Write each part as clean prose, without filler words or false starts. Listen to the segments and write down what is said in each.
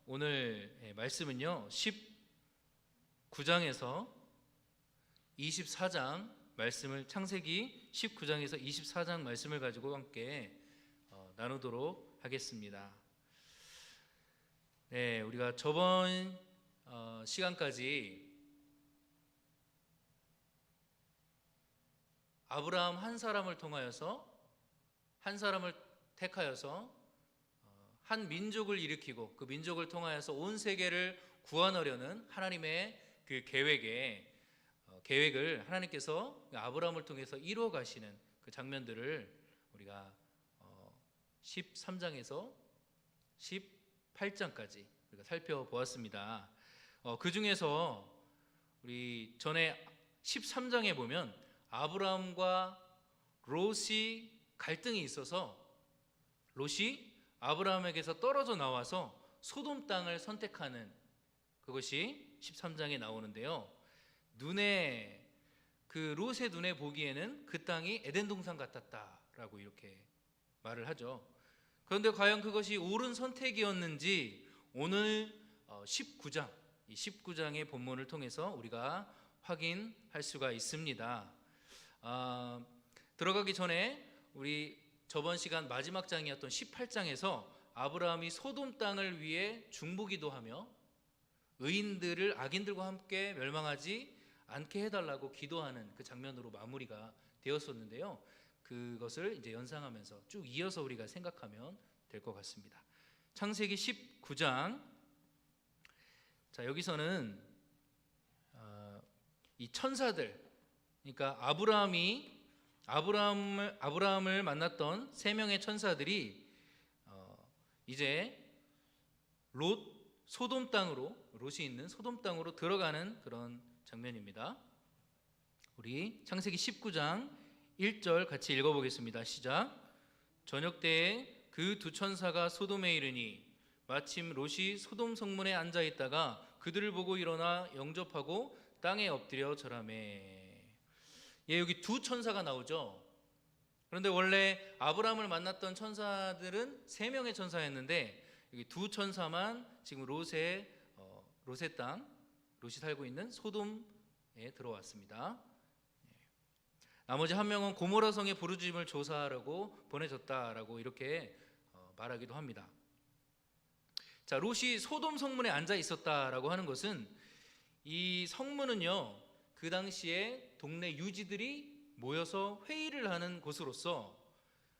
오늘 말씀은요 19장에서 24장 말씀을 창세기 19장에서 24장 말씀을 가지고 함께 나누도록 하겠습니다. 네, 우리가 저번 시간까지 아브라함 한 사람을 택하여서 한 민족을 일으키고 그 민족을 통하여서 온 세계를 구원하려는 하나님의 그 계획을 하나님께서 아브라함을 통해서 이루어 가시는 그 장면들을 우리가 13장에서 18장까지 우리가 살펴보았습니다. 그 중에서 우리 전에 13장에 보면 아브라함과 롯이 갈등이 있어서 롯이 아브라함에게서 떨어져 나와서 소돔 땅을 선택하는 그것이 13장에 나오는데요. 롯의 눈에 보기에는 그 땅이 에덴 동산 같았다라고 이렇게 말을 하죠. 그런데 과연 그것이 옳은 선택이었는지 오늘 19장, 이 19장의 본문을 통해서 우리가 확인할 수가 있습니다. 들어가기 전에 우리 저번 시간 마지막 장이었던 18장에서 아브라함이 소돔 땅을 위해 중보기도하며 의인들을 악인들과 함께 멸망하지 않게 해달라고 기도하는 그 장면으로 마무리가 되었었는데요. 그것을 이제 연상하면서 쭉 이어서 우리가 생각하면 될 것 같습니다. 창세기 19장, 자 여기서는 이 천사들, 그러니까 아브라함을 만났던 세 명의 천사들이 이제 롯이 있는 소돔 땅으로 들어가는 그런 장면입니다. 우리 창세기 19장 1절 같이 읽어보겠습니다. 시작. 저녁 때에 그 두 천사가 소돔에 이르니 마침 롯이 소돔 성문에 앉아 있다가 그들을 보고 일어나 영접하고 땅에 엎드려 절하매. 여기 두 천사가 나오죠. 그런데 원래 아브라함을 만났던 천사들은 세 명의 천사였는데 여기 두 천사만 지금 롯의 땅, 롯이 살고 있는 소돔에 들어왔습니다. 나머지 한 명은 고모라 성의 부르짖음을 조사하라고 보내졌다라고 이렇게 말하기도 합니다. 자, 롯이 소돔 성문에 앉아 있었다라고 하는 것은 이 성문은요 그 당시에 동네 유지들이 모여서 회의를 하는 곳으로서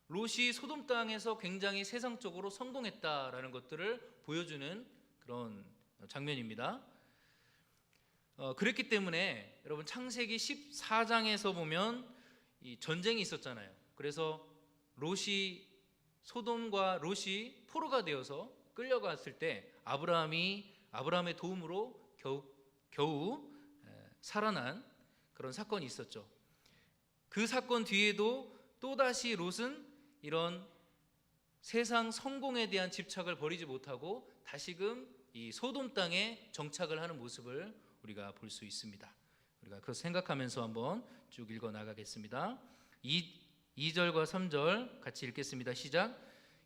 롯이 소돔 땅에서 굉장히 세상적으로 성공했다라는 것들을 보여주는 그런 장면입니다. 그랬기 때문에 여러분 창세기 14장에서 보면 이 전쟁이 있었잖아요. 그래서 소돔과 롯이 포로가 되어서 끌려갔을 때 아브라함의 도움으로 겨우 살아난 그런 사건이 있었죠. 그 사건 뒤에도 또다시 롯은 이런 세상 성공에 대한 집착을 버리지 못하고 다시금 이 소돔 땅에 정착을 하는 모습을 우리가 볼 수 있습니다. 우리가 그것을 생각하면서 한번 쭉 읽어 나가겠습니다. 2절과 3절 같이 읽겠습니다. 시작.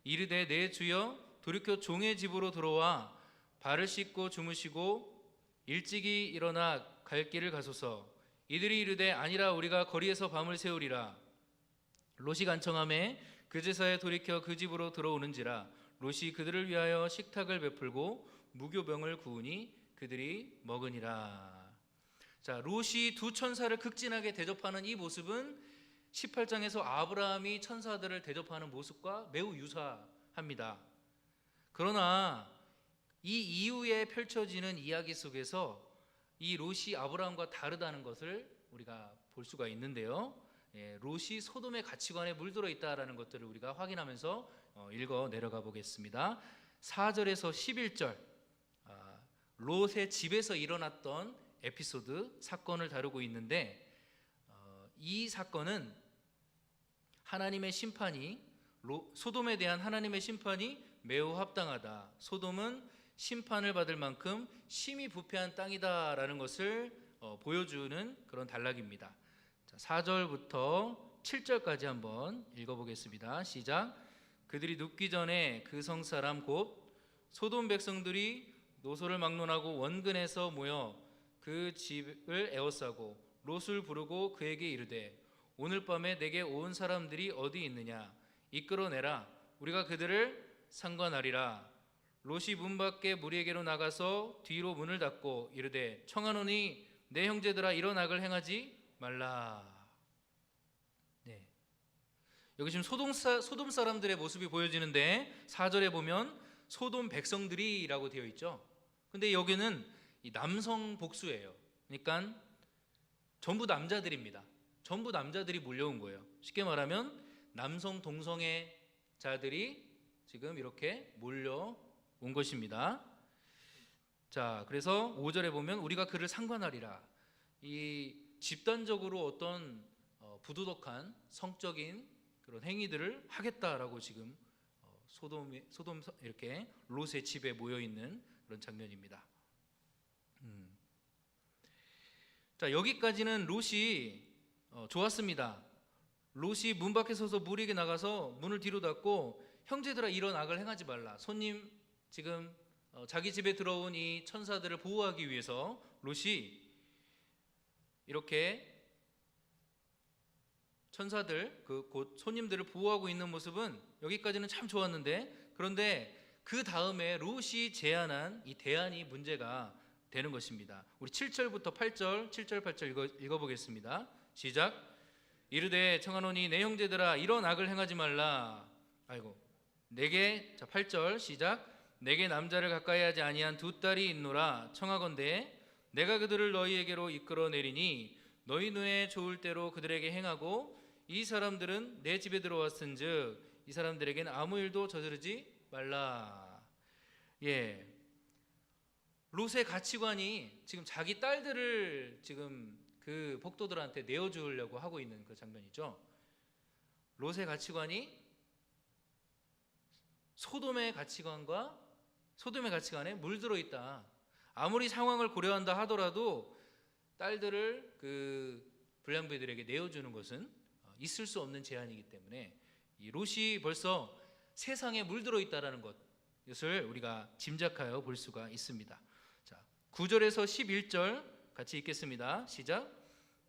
이르되 내 주여 돌이켜 종의 집으로 들어와 발을 씻고 주무시고 일찍이 일어나 갈 길을 가소서. 이들이 이르되 아니라 우리가 거리에서 밤을 새우리라. 롯이 간청하매 그 제사에 돌이켜 그 집으로 들어오는지라. 롯이 그들을 위하여 식탁을 베풀고 무교병을 구우니 그들이 먹으니라. 자, 롯이 두 천사를 극진하게 대접하는 이 모습은 18장에서 아브라함이 천사들을 대접하는 모습과 매우 유사합니다. 그러나 이 이후에 펼쳐지는 이야기 속에서 이 롯이 아브라함과 다르다는 것을 우리가 볼 수가 있는데요. 롯이 소돔의 가치관에 물들어 있다라는 것들을 우리가 확인하면서 읽어 내려가 보겠습니다. 4절에서 11절, 롯의 집에서 일어났던 에피소드 사건을 다루고 있는데 이 사건은 하나님의 심판이 소돔에 대한 하나님의 심판이 매우 합당하다. 소돔은 심판을 받을 만큼 심히 부패한 땅이다라는 것을 보여주는 그런 단락입니다. 4절부터 7절까지 한번 읽어보겠습니다. 시작. 그들이 눕기 전에 그 성사람 곧 소돔 백성들이 노소를 막론하고 원근에서 모여 그 집을 에워싸고 롯을 부르고 그에게 이르되 오늘 밤에 내게 온 사람들이 어디 있느냐 이끌어내라 우리가 그들을 상관하리라. 롯이 문 밖에 무리에게로 나가서 뒤로 문을 닫고 이르되 청하노니 내 형제들아 이런 악을 행하지 말라. 네. 여기 지금 소돔 사람들의 모습이 보여지는데 4절에 보면 소돔 백성들이라고 되어 있죠. 근데 여기는 이 남성 복수예요. 그러니까 전부 남자들입니다. 전부 남자들이 몰려온 거예요. 쉽게 말하면 남성 동성애 자들이 지금 이렇게 몰려온 것입니다. 자, 그래서 5절에 보면 우리가 그를 상관하리라. 이 집단적으로 어떤 부도덕한 성적인 그런 행위들을 하겠다라고 지금 소돔 이렇게 롯의 집에 모여 있는 그런 장면입니다. 자, 여기까지는 롯이 좋았습니다. 롯이 문 밖에 서서 무리에게 나가서 문을 뒤로 닫고 형제들아 이런 악을 행하지 말라. 손님 지금 자기 집에 들어온 이 천사들을 보호하기 위해서 롯이 이렇게 천사들 곧 손님들을 보호하고 있는 모습은 여기까지는 참 좋았는데, 그런데 그 다음에 롯이 제안한 이 대안이 문제가 되는 것입니다. 우리 7절부터 8절 7절 8절 읽어보겠습니다. 시작. 이르되 청하노니 내 형제들아 이런 악을 행하지 말라. 내게 8절 시작. 내게 남자를 가까이 하지 아니한 두 딸이 있노라. 청하건대 내가 그들을 너희에게로 이끌어내리니 너희 눈에 좋을 대로 그들에게 행하고 이 사람들은 내 집에 들어왔은즉 이 사람들에게는 아무 일도 저지르지 말라. 예, 롯의 가치관이 지금 자기 딸들을 지금 그 복도들한테 내어주려고 하고 있는 그 장면이죠. 롯의 가치관이 소돔의 가치관에 물들어 있다. 아무리 상황을 고려한다 하더라도 딸들을 그 불량배들에게 내어주는 것은 있을 수 없는 제한이기 때문에 이 롯이 벌써 세상에 물들어 있다라는 것을 우리가 짐작하여 볼 수가 있습니다. 자, 9절에서 11절 같이 읽겠습니다. 시작.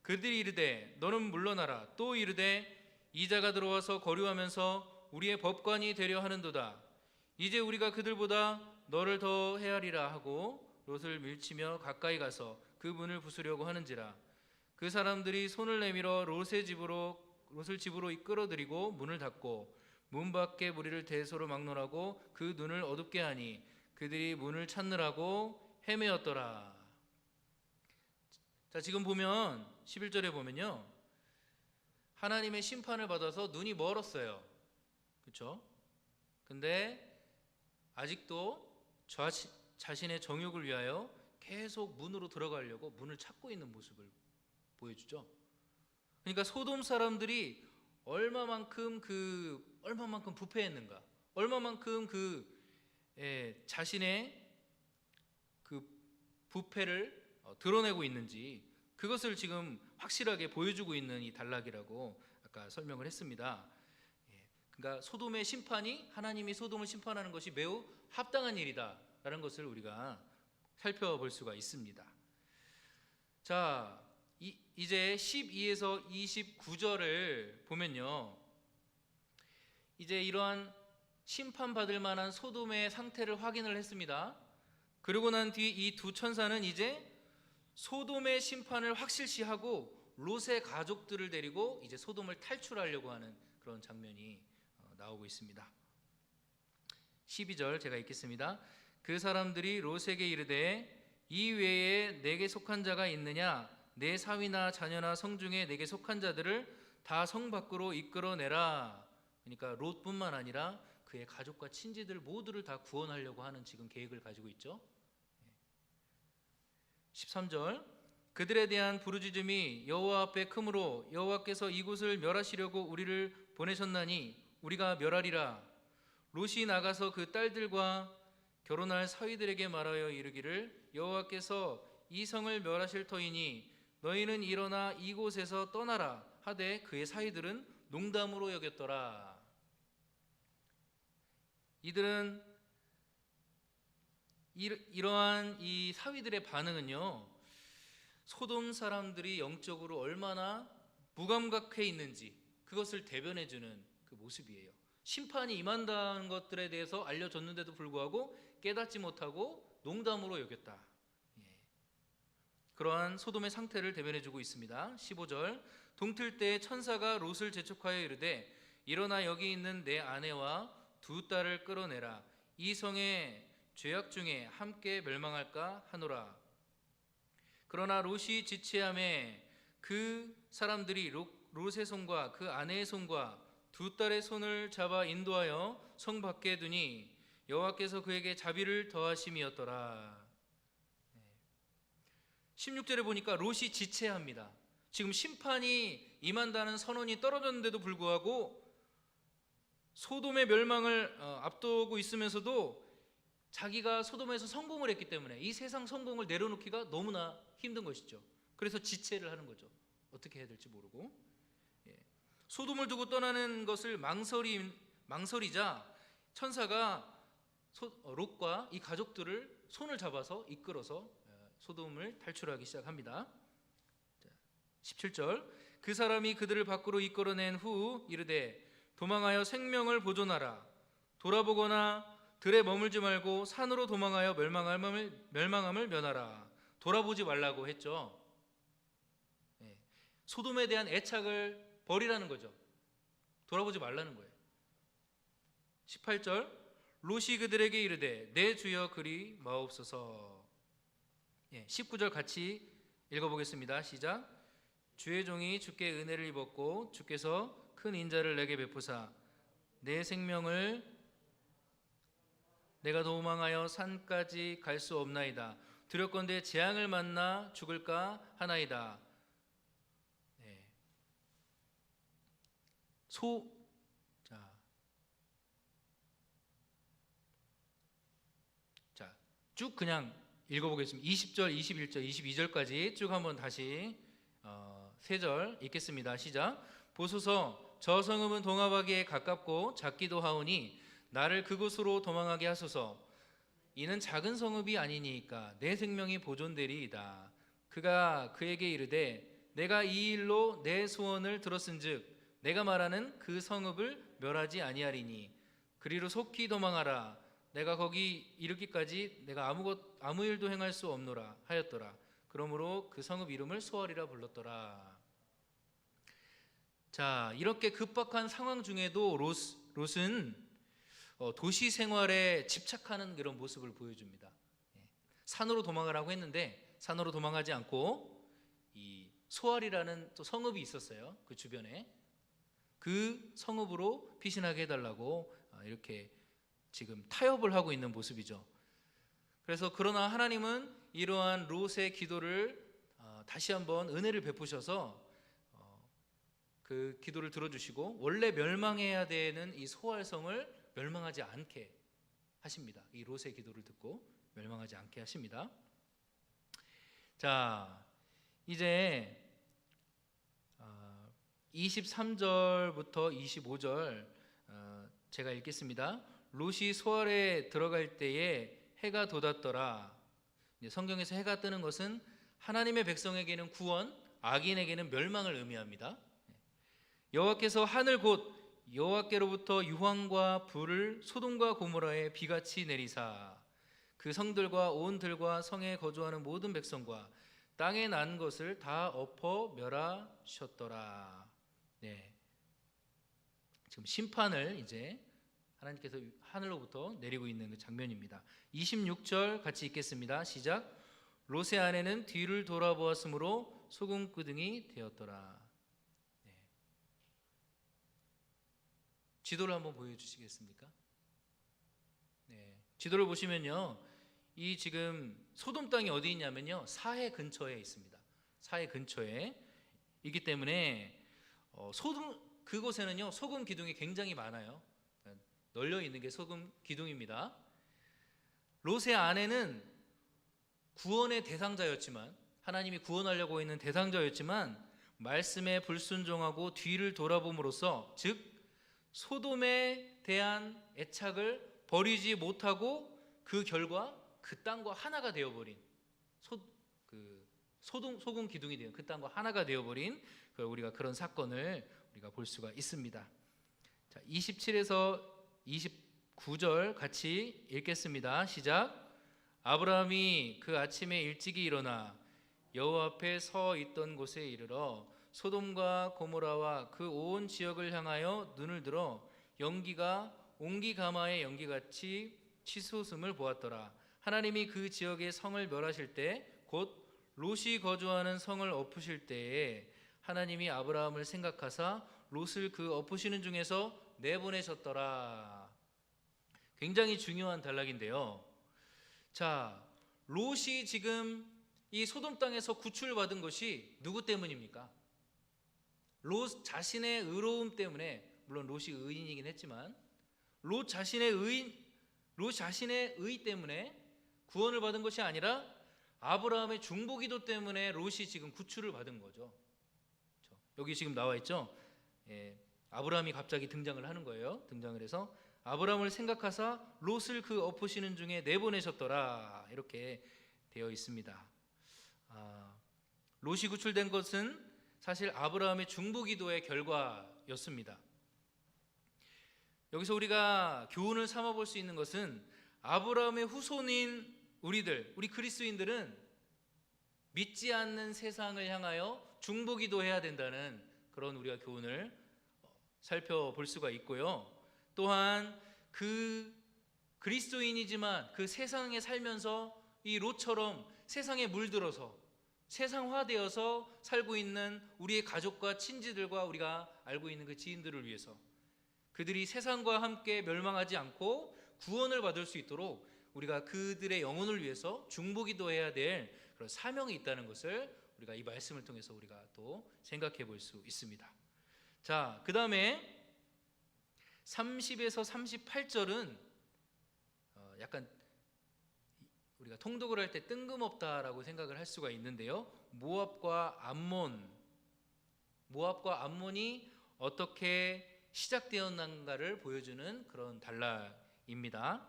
그들이 이르되 너는 물러나라. 또 이르되 이자가 들어와서 거류하면서 우리의 법관이 되려 하는도다. 이제 우리가 그들보다 너를 더 헤아리라 하고 롯을 밀치며 가까이 가서 그 문을 부수려고 하는지라. 그 사람들이 손을 내밀어 롯을 집으로 이끌어들이고 문을 닫고 문 밖에 무리를 대소로 막론하고 그 눈을 어둡게 하니 그들이 문을 찾느라고 헤매었더라. 자, 지금 보면 11절에 보면요, 하나님의 심판을 받아서 눈이 멀었어요. 그렇죠? 근데 아직도 자신의 정욕을 위하여 계속 문으로 들어가려고 문을 찾고 있는 모습을 보여주죠. 그러니까 소돔 사람들이 얼마만큼 부패했는가, 얼마만큼 자신의 그 부패를 드러내고 있는지 그것을 지금 확실하게 보여주고 있는 이 단락이라고 아까 설명을 했습니다. 그러니까 소돔의 심판이, 하나님이 소돔을 심판하는 것이 매우 합당한 일이다라는 것을 우리가 살펴볼 수가 있습니다. 자, 이제 12에서 29절을 보면요, 이제 이러한 심판받을 만한 소돔의 상태를 확인을 했습니다. 그러고 난 뒤 이 두 천사는 이제 소돔의 심판을 확실시하고 롯의 가족들을 데리고 이제 소돔을 탈출하려고 하는 그런 장면이 나오고 있습니다. 12절 제가 읽겠습니다. 그 사람들이 롯에게 이르되 이 외에 내게 속한 자가 있느냐? 내 사위나 자녀나 성중에 내게 속한 자들을 다 성 밖으로 이끌어내라. 그러니까 롯뿐만 아니라 그의 가족과 친지들 모두를 다 구원하려고 하는 지금 계획을 가지고 있죠. 13절 그들에 대한 부르짖음이 여호와 앞에 크므로 여호와께서 이곳을 멸하시려고 우리를 보내셨나니 우리가 멸하리라. 롯이 나가서 그 딸들과 결혼할 사위들에게 말하여 이르기를 여호와께서 이 성을 멸하실 터이니 너희는 일어나 이곳에서 떠나라 하되 그의 사위들은 농담으로 여겼더라. 이들은 이러한 이 사위들의 반응은요, 소돔 사람들이 영적으로 얼마나 무감각해 있는지 그것을 대변해주는 그 모습이에요. 심판이 임한다는 것들에 대해서 알려줬는데도 불구하고 깨닫지 못하고 농담으로 여겼다. 그러한 소돔의 상태를 대변해주고 있습니다. 15절, 동틀 때 천사가 롯을 재촉하여 이르되 일어나 여기 있는 내 아내와 두 딸을 끌어내라. 이 성의 죄악 중에 함께 멸망할까 하노라. 그러나 롯이 지체함에 그 사람들이 롯의 손과 그 아내의 손과 두 딸의 손을 잡아 인도하여 성 밖에 두니 여호와께서 그에게 자비를 더하심이었더라. 16절에 보니까 롯이 지체합니다. 지금 심판이 임한다는 선언이 떨어졌는데도 불구하고 소돔의 멸망을 앞두고 있으면서도 자기가 소돔에서 성공을 했기 때문에 이 세상 성공을 내려놓기가 너무나 힘든 것이죠. 그래서 지체를 하는 거죠. 어떻게 해야 될지 모르고. 소돔을 두고 떠나는 것을 망설이자 천사가 롯과 이 가족들을 손을 잡아서 이끌어서 소돔을 탈출하기 시작합니다. 17절, 그 사람이 그들을 밖으로 이끌어낸 후 이르되 도망하여 생명을 보존하라. 돌아보거나 들에 머물지 말고 산으로 도망하여 멸망함을 면하라. 돌아보지 말라고 했죠. 소돔에 대한 애착을 버리라는 거죠. 돌아보지 말라는 거예요. 18절, 롯이 그들에게 이르되 내 주여 그리 마옵소서. 19절 같이 읽어보겠습니다. 시작. 주의 종이 주께 은혜를 입었고 주께서 큰 인자를 내게 베푸사 내 생명을 내가 도망하여 산까지 갈 수 없나이다. 두렵건대 재앙을 만나 죽을까 하나이다. 쭉 그냥 읽어보겠습니다. 20절, 21절, 22절까지 쭉 한번 다시 3절 읽겠습니다. 시작. 보소서 저 성읍은 동화하기에 가깝고 작기도 하오니 나를 그곳으로 도망하게 하소서. 이는 작은 성읍이 아니니까 내 생명이 보존되리이다. 그가 그에게 이르되 내가 이 일로 내 소원을 들었은즉 내가 말하는 그 성읍을 멸하지 아니하리니 그리로 속히 도망하라. 내가 거기 이르기까지 내가 아무 일도 행할 수 없노라 하였더라. 그러므로 그 성읍 이름을 소알이라 불렀더라. 자, 이렇게 급박한 상황 중에도 롯은 도시 생활에 집착하는 그런 모습을 보여줍니다. 산으로 도망가라고 했는데 산으로 도망가지 않고 이 소알이라는 또 성읍이 있었어요. 그 주변에 그 성읍으로 피신하게 해달라고 이렇게 지금 타협을 하고 있는 모습이죠. 그래서 그러나 하나님은 이러한 롯의 기도를 다시 한번 은혜를 베푸셔서 그 기도를 들어주시고 원래 멸망해야 되는 이 소알성을 멸망하지 않게 하십니다. 이 롯의 기도를 듣고 멸망하지 않게 하십니다. 자, 이제 23절부터 25절 제가 읽겠습니다. 롯이 소알에 들어갈 때에 해가 돋았더라. 성경에서 해가 뜨는 것은 하나님의 백성에게는 구원, 악인에게는 멸망을 의미합니다. 여호와께서 하늘 곧 여호와께로부터 유황과 불을 소돔과 고모라에 비같이 내리사 그 성들과 온 들과 성에 거주하는 모든 백성과 땅에 난 것을 다 엎어 멸하셨더라. 지금 심판을 이제 하나님께서 하늘로부터 내리고 있는 그 장면입니다. 26절 같이 읽겠습니다. 시작. 롯의 아내는 뒤를 돌아보았으므로 소금구덩이 되었더라. 지도를 한번 보여주시겠습니까? 지도를 보시면요, 이 지금 소돔 땅이 어디 있냐면요, 사해 근처에 있습니다. 사해 근처에 있기 때문에 그곳에는요 소금 기둥이 굉장히 많아요. 널려 있는 게 소금 기둥입니다. 롯의 아내는 구원의 대상자였지만, 하나님이 구원하려고 있는 대상자였지만 말씀에 불순종하고 뒤를 돌아봄으로써, 즉 소돔에 대한 애착을 버리지 못하고 그 결과 그 땅과 하나가 되어버린 소금 기둥이 되는 그 땅과 하나가 되어버린 우리가 그런 사건을 우리가 볼 수가 있습니다. 자, 27에서 29절 같이 읽겠습니다. 시작. 아브라함이 그 아침에 일찍이 일어나 여호와 앞에 서 있던 곳에 이르러 소돔과 고모라와 그 온 지역을 향하여 눈을 들어 연기가 옹기가마의 연기같이 치솟음을 보았더라. 하나님이 그 지역의 성을 멸하실 때 곧 롯이 거주하는 성을 엎으실 때에 하나님이 아브라함을 생각하사 롯을 그 엎으시는 중에서 내보내셨더라. 굉장히 중요한 단락인데요. 자, 롯이 지금 이 소돔 땅에서 구출받은 것이 누구 때문입니까? 롯 자신의 의로움 때문에, 물론 롯이 의인이긴 했지만 롯 자신의 의 때문에 구원을 받은 것이 아니라 아브라함의 중보기도 때문에 롯이 지금 구출을 받은 거죠. 여기 지금 나와 있죠. 아브라함이 갑자기 등장을 하는 거예요. 등장을 해서 아브라함을 생각하사 롯을 그 엎으시는 중에 내보내셨더라, 이렇게 되어 있습니다. 롯이 구출된 것은 사실 아브라함의 중보기도의 결과였습니다. 여기서 우리가 교훈을 삼아 볼 수 있는 것은 아브라함의 후손인 우리 그리스도인들은 믿지 않는 세상을 향하여 중보기도해야 된다는 그런 우리가 교훈을 살펴볼 수가 있고요. 또한 그 그리스도인이지만 그 세상에 살면서 이 롯처럼 세상에 물들어서 세상화되어서 살고 있는 우리의 가족과 친지들과 우리가 알고 있는 그 지인들을 위해서 그들이 세상과 함께 멸망하지 않고 구원을 받을 수 있도록 우리가 그들의 영혼을 위해서 중보기도해야 될 그런 사명이 있다는 것을 우리가 이 말씀을 통해서 우리가 또 생각해 볼 수 있습니다. 자, 그 다음에 30에서 38절은 약간 우리가 통독을 할 때 뜬금없다라고 생각을 할 수가 있는데요. 모압과 암몬이 어떻게 시작되었는가를 보여주는 그런 단락입니다.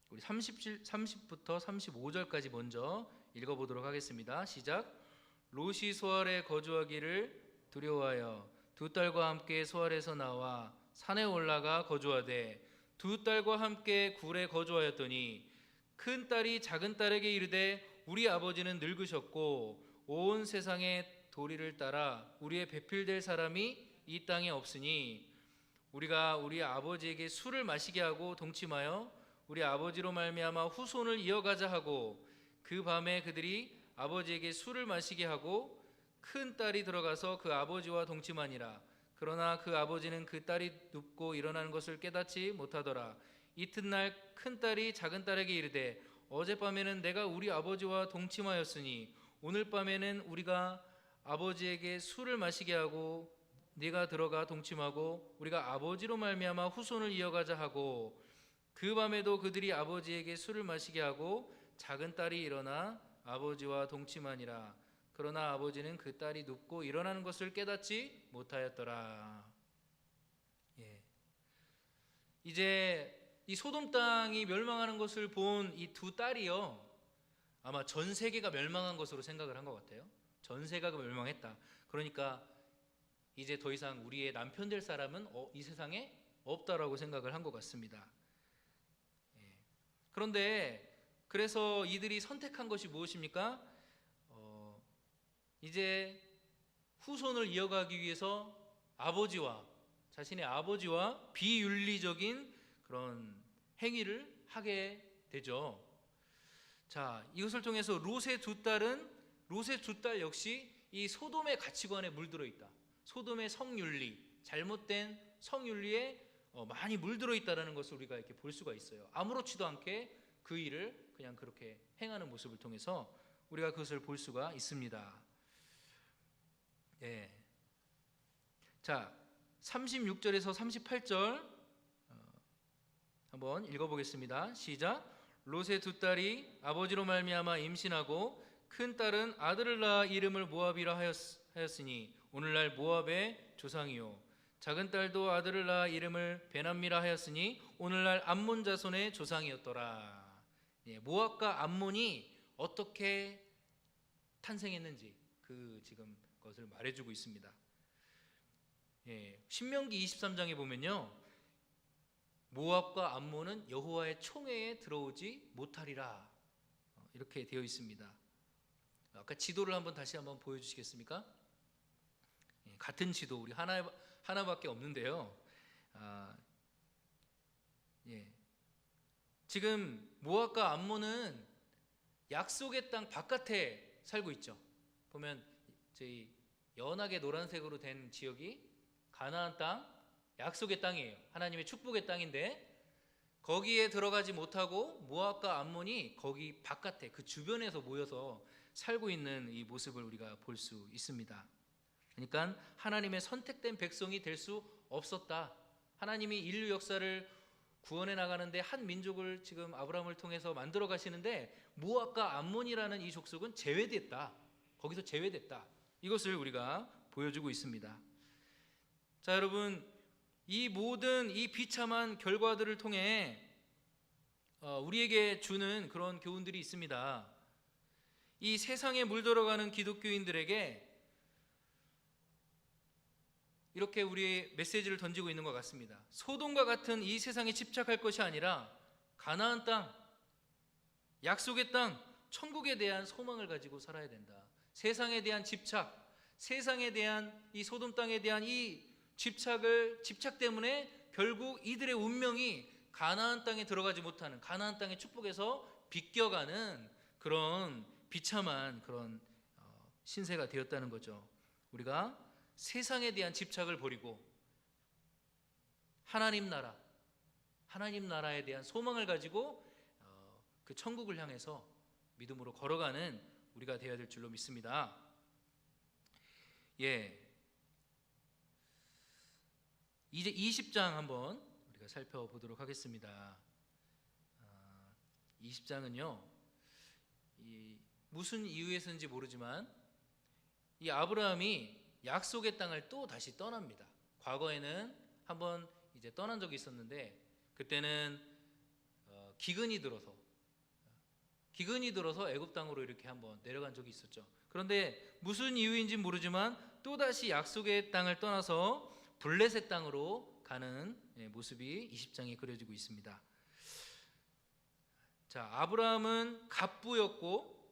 우리 30부터 35절까지 먼저 읽어보도록 하겠습니다. 시작. 롯이 소알에 거주하기를 두려워하여 두 딸과 함께 소알에서 나와 산에 올라가 거주하되 두 딸과 함께 굴에 거주하였더니 큰 딸이 작은 딸에게 이르되 우리 아버지는 늙으셨고 온 세상의 도리를 따라 우리의 배필될 사람이 이 땅에 없으니 우리가 우리 아버지에게 술을 마시게 하고 동침하여 우리 아버지로 말미암아 후손을 이어가자 하고 그 밤에 그들이 아버지에게 술을 마시게 하고 큰 딸이 들어가서 그 아버지와 동침하니라. 그러나 그 아버지는 그 딸이 눕고 일어나는 것을 깨닫지 못하더라. 이튿날 큰 딸이 작은 딸에게 이르되 어젯밤에는 내가 우리 아버지와 동침하였으니 오늘 밤에는 우리가 아버지에게 술을 마시게 하고 네가 들어가 동침하고 우리가 아버지로 말미암아 후손을 이어가자 하고 그 밤에도 그들이 아버지에게 술을 마시게 하고 작은 딸이 일어나 아버지와 동침하니라. 그러나 아버지는 그 딸이 눕고 일어나는 것을 깨닫지 못하였더라. 이제 이 소돔 땅이 멸망하는 것을 본 이 두 딸이요, 아마 전 세계가 멸망한 것으로 생각을 한 것 같아요. 전 세계가 멸망했다. 그러니까 이제 더 이상 우리의 남편 될 사람은 이 세상에 없다라고 생각을 한 것 같습니다. 그런데 그래서 이들이 선택한 것이 무엇입니까? 이제 후손을 이어가기 위해서 자신의 아버지와 비윤리적인 그런 행위를 하게 되죠. 자, 이것을 통해서 롯의 두 딸 역시 이 소돔의 가치관에 물들어 있다. 소돔의 성윤리, 잘못된 성윤리에 많이 물들어 있다는 것을 우리가 이렇게 볼 수가 있어요. 아무렇지도 않게 그 일을 그냥 그렇게 행하는 모습을 통해서 우리가 그것을 볼 수가 있습니다. 자, 36절에서 38절 한번 읽어보겠습니다. 시작. 롯의 두 딸이 아버지로 말미암아 임신하고 큰 딸은 아들을 낳아 이름을 모압이라 하였으니 오늘날 모압의 조상이요 작은 딸도 아들을 낳아 이름을 베남미라 하였으니 오늘날 암몬 자손의 조상이었더라. 예, 모압과 암몬이 어떻게 탄생했는지 그 지금 것을 말해주고 있습니다. 예, 신명기 23장에 보면요, 모압과 암몬은 여호와의 총회에 들어오지 못하리라, 이렇게 되어 있습니다. 아까 지도를 다시 한번 보여주시겠습니까? 예, 같은 지도 우리 하나밖에 없는데요. 예, 지금 모압과 암몬은 약속의 땅 바깥에 살고 있죠. 보면 저희 연하게 노란색으로 된 지역이 가나안 땅, 약속의 땅이에요. 하나님의 축복의 땅인데 거기에 들어가지 못하고 모압과 암몬이 거기 바깥에 그 주변에서 모여서 살고 있는 이 모습을 우리가 볼 수 있습니다. 그러니까 하나님의 선택된 백성이 될 수 없었다. 하나님이 인류 역사를 구원해 나가는데 한 민족을 지금 아브라함을 통해서 만들어 가시는데 모압과 암몬이라는 이 족속은 제외됐다. 거기서 제외됐다. 이것을 우리가 보여주고 있습니다. 자, 여러분, 이 모든 이 비참한 결과들을 통해 우리에게 주는 그런 교훈들이 있습니다. 이 세상에 물들어가는 기독교인들에게 이렇게 우리의 메시지를 던지고 있는 것 같습니다. 소돔과 같은 이 세상에 집착할 것이 아니라 가나안 땅, 약속의 땅, 천국에 대한 소망을 가지고 살아야 된다. 세상에 대한 집착, 세상에 대한 이 소돔 땅에 대한 이 집착 때문에 결국 이들의 운명이 가나안 땅에 들어가지 못하는, 가나안 땅의 축복에서 비껴가는 그런 비참한 그런 신세가 되었다는 거죠. 우리가 세상에 대한 집착을 버리고 하나님 나라에 대한 소망을 가지고 그 천국을 향해서 믿음으로 걸어가는 우리가 되어야 될 줄로 믿습니다. 예, 이제 20장 한번 우리가 살펴보도록 하겠습니다. 20장은요, 무슨 이유에서인지 모르지만 이 아브라함이 약속의 땅을 또 다시 떠납니다. 과거에는 한번 이제 떠난 적이 있었는데 그때는 기근이 들어서 애굽 땅으로 이렇게 한번 내려간 적이 있었죠. 그런데 무슨 이유인지 모르지만 또 다시 약속의 땅을 떠나서 블레셋 땅으로 가는 모습이 20장에 그려지고 있습니다. 자, 아브라함은 갑부였고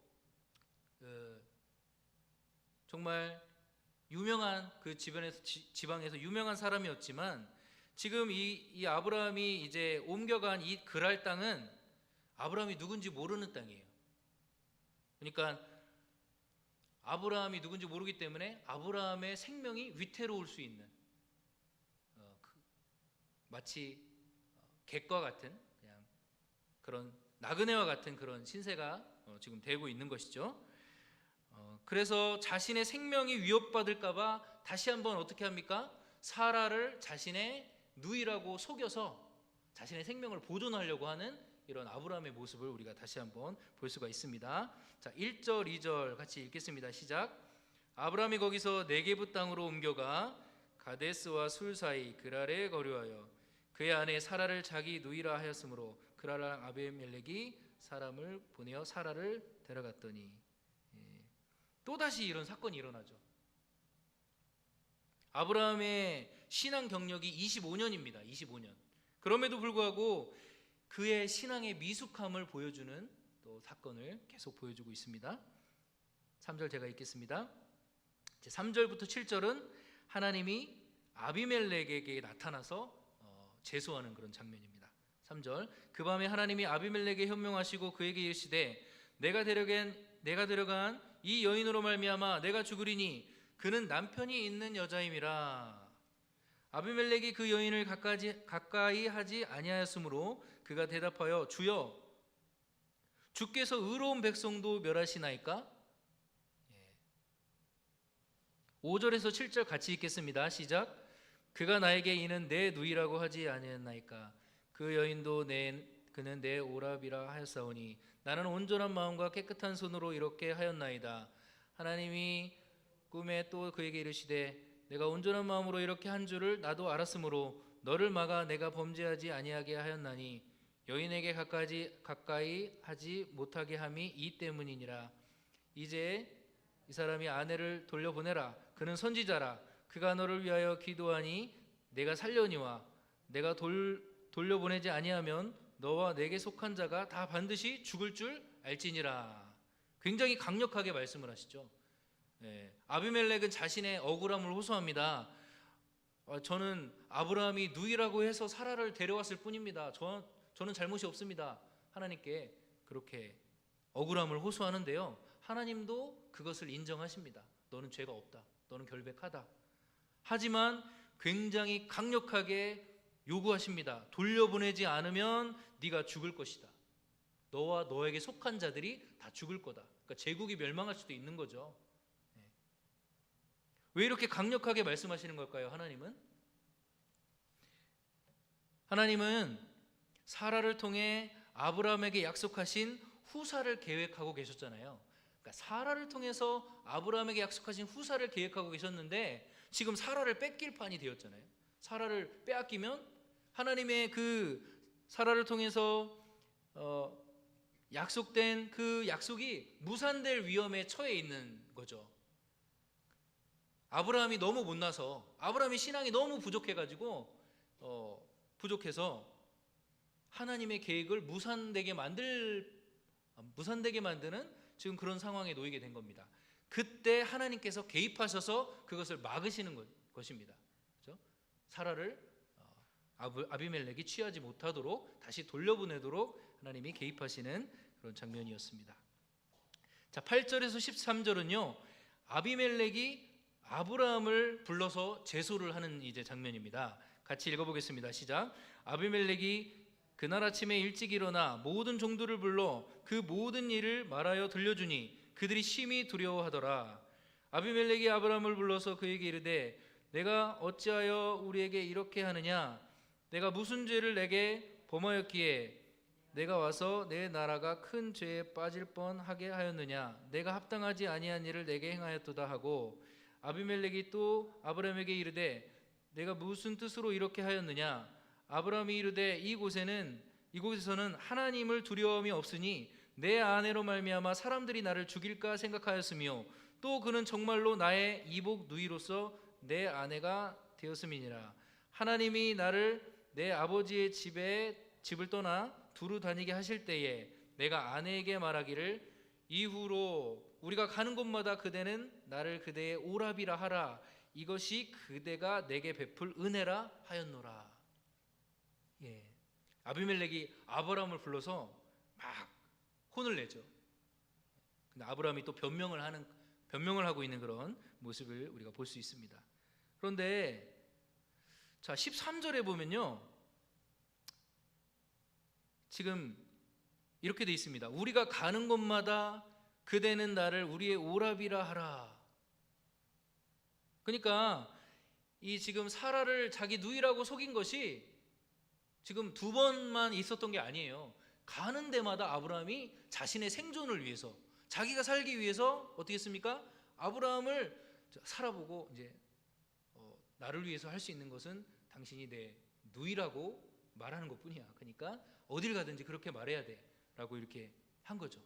정말 유명한 그 지방에서 유명한 사람이었지만 지금 이 아브라함이 이제 옮겨간 이 그랄 땅은 아브라함이 누군지 모르는 땅이에요. 그러니까 아브라함이 누군지 모르기 때문에 아브라함의 생명이 위태로울 수 있는 마치 객과 같은 그냥 그런 나그네와 같은 그런 신세가 지금 되고 있는 것이죠. 그래서 자신의 생명이 위협받을까봐 다시 한번 어떻게 합니까? 사라를 자신의 누이라고 속여서 자신의 생명을 보존하려고 하는 이런 아브라함의 모습을 우리가 다시 한번 볼 수가 있습니다. 자, 1절 2절 같이 읽겠습니다. 시작. 아브라함이 거기서 네게부 땅으로 옮겨가 가데스와 술 사이 그랄에 거류하여 그의 아내 사라를 자기 누이라 하였으므로 그랄 왕 아비멜렉이 사람을 보내어 사라를 데려갔더니 또다시 이런 사건이 일어나죠. 아브라함의 신앙 경력이 25년입니다. 25년. 그럼에도 불구하고 그의 신앙의 미숙함을 보여주는 또 사건을 계속 보여주고 있습니다. 3절 제가 읽겠습니다. 3절부터 7절은 하나님이 아비멜렉에게 나타나서 제소하는 그런 장면입니다. 3절. 그 밤에 하나님이 아비멜렉에 현명하시고 그에게 이르시되 내가 데려간 이 여인으로 말미암아 내가 죽으리니 그는 남편이 있는 여자임이라. 아비멜렉이 그 여인을 가까이 하지 아니하였으므로 그가 대답하여 주여 주께서 의로운 백성도 멸하시나이까? 5절에서 7절 같이 읽겠습니다. 시작. 그가 나에게 이는 내 누이라고 하지 아니하였나이까? 그 여인도 그는 내 오랍이라 하였사오니 나는 온전한 마음과 깨끗한 손으로 이렇게 하였나이다. 하나님이 꿈에 또 그에게 이르시되 내가 온전한 마음으로 이렇게 한 줄을 나도 알았으므로 너를 막아 내가 범죄하지 아니하게 하였나니 여인에게 가까이 하지 못하게 함이 이 때문이니라. 이제 이 사람이 아내를 돌려보내라. 그는 선지자라. 그가 너를 위하여 기도하니 내가 살려니와 내가 돌려보내지 아니하면 너와 내게 속한 자가 다 반드시 죽을 줄 알지니라. 굉장히 강력하게 말씀을 하시죠. 아비멜렉은 자신의 억울함을 호소합니다. 저는 아브라함이 누이라고 해서 사라를 데려왔을 뿐입니다. 저는 잘못이 없습니다. 하나님께 그렇게 억울함을 호소하는데요, 하나님도 그것을 인정하십니다. 너는 죄가 없다. 너는 결백하다. 하지만 굉장히 강력하게 요구하십니다. 돌려보내지 않으면 네가 죽을 것이다. 너와 너에게 속한 자들이 다 죽을 거다. 그러니까 제국이 멸망할 수도 있는 거죠. 왜 이렇게 강력하게 말씀하시는 걸까요? 하나님은 사라를 통해 아브라함에게 약속하신 후사를 계획하고 계셨잖아요. 그러니까 사라를 통해서 아브라함에게 약속하신 후사를 계획하고 계셨는데 지금 사라를 뺏길 판이 되었잖아요. 사라를 빼앗기면 하나님의 그 사라를 통해서 약속된 그 약속이 무산될 위험에 처해 있는 거죠. 아브라함이 너무 못나서, 아브라함이 신앙이 너무 부족해서 하나님의 계획을 무산되게 만드는 지금 그런 상황에 놓이게 된 겁니다. 그때 하나님께서 개입하셔서 그것을 막으시는 것입니다. 그렇죠? 사라를 아비멜렉이 취하지 못하도록 다시 돌려보내도록 하나님이 개입하시는 그런 장면이었습니다. 자, 8절에서 13절은요, 아비멜렉이 아브라함을 불러서 제소를 하는 이제 장면입니다. 같이 읽어보겠습니다. 시작. 아비멜렉이 그날 아침에 일찍 일어나 모든 종들을 불러 그 모든 일을 말하여 들려주니 그들이 심히 두려워하더라. 아비멜렉이 아브라함을 불러서 그에게 이르되 내가 어찌하여 우리에게 이렇게 하느냐? 내가 무슨 죄를 내게 범하였기에 내가 와서 내 나라가 큰 죄에 빠질 뻔하게 하였느냐? 내가 합당하지 아니한 일을 내게 행하였도다 하고, 아비멜렉이 또 아브라함에게 이르되 내가 무슨 뜻으로 이렇게 하였느냐? 아브라함이 이르되 이곳에서는 하나님을 두려움이 없으니 내 아내로 말미암아 사람들이 나를 죽일까 생각하였으며 또 그는 정말로 나의 이복 누이로서 내 아내가 되었음이니라. 하나님이 나를 내 아버지의 집을 떠나 두루 다니게 하실 때에 내가 아내에게 말하기를 이후로 우리가 가는 곳마다 그대는 나를 그대의 오라비라 하라. 이것이 그대가 내게 베풀 은혜라 하였노라. 아비멜렉이 아브라함을 불러서 막 혼을 내죠. 근데 아브라함이 또 변명을 하고 있는 그런 모습을 우리가 볼 수 있습니다. 그런데 자, 13절에 보면요, 지금 이렇게 돼 있습니다. 우리가 가는 곳마다 그대는 나를 우리의 오라비라 하라. 그러니까 이 지금 사라를 자기 누이라고 속인 것이 지금 두 번만 있었던 게 아니에요. 가는 데마다 아브라함이 자신의 생존을 위해서, 자기가 살기 위해서 어떻게 했습니까? 아브라함을 살아보고 이제 나를 위해서 할 수 있는 것은 당신이 내 누이라고 말하는 것뿐이야. 그러니까 어딜 가든지 그렇게 말해야 돼라고 이렇게 한 거죠.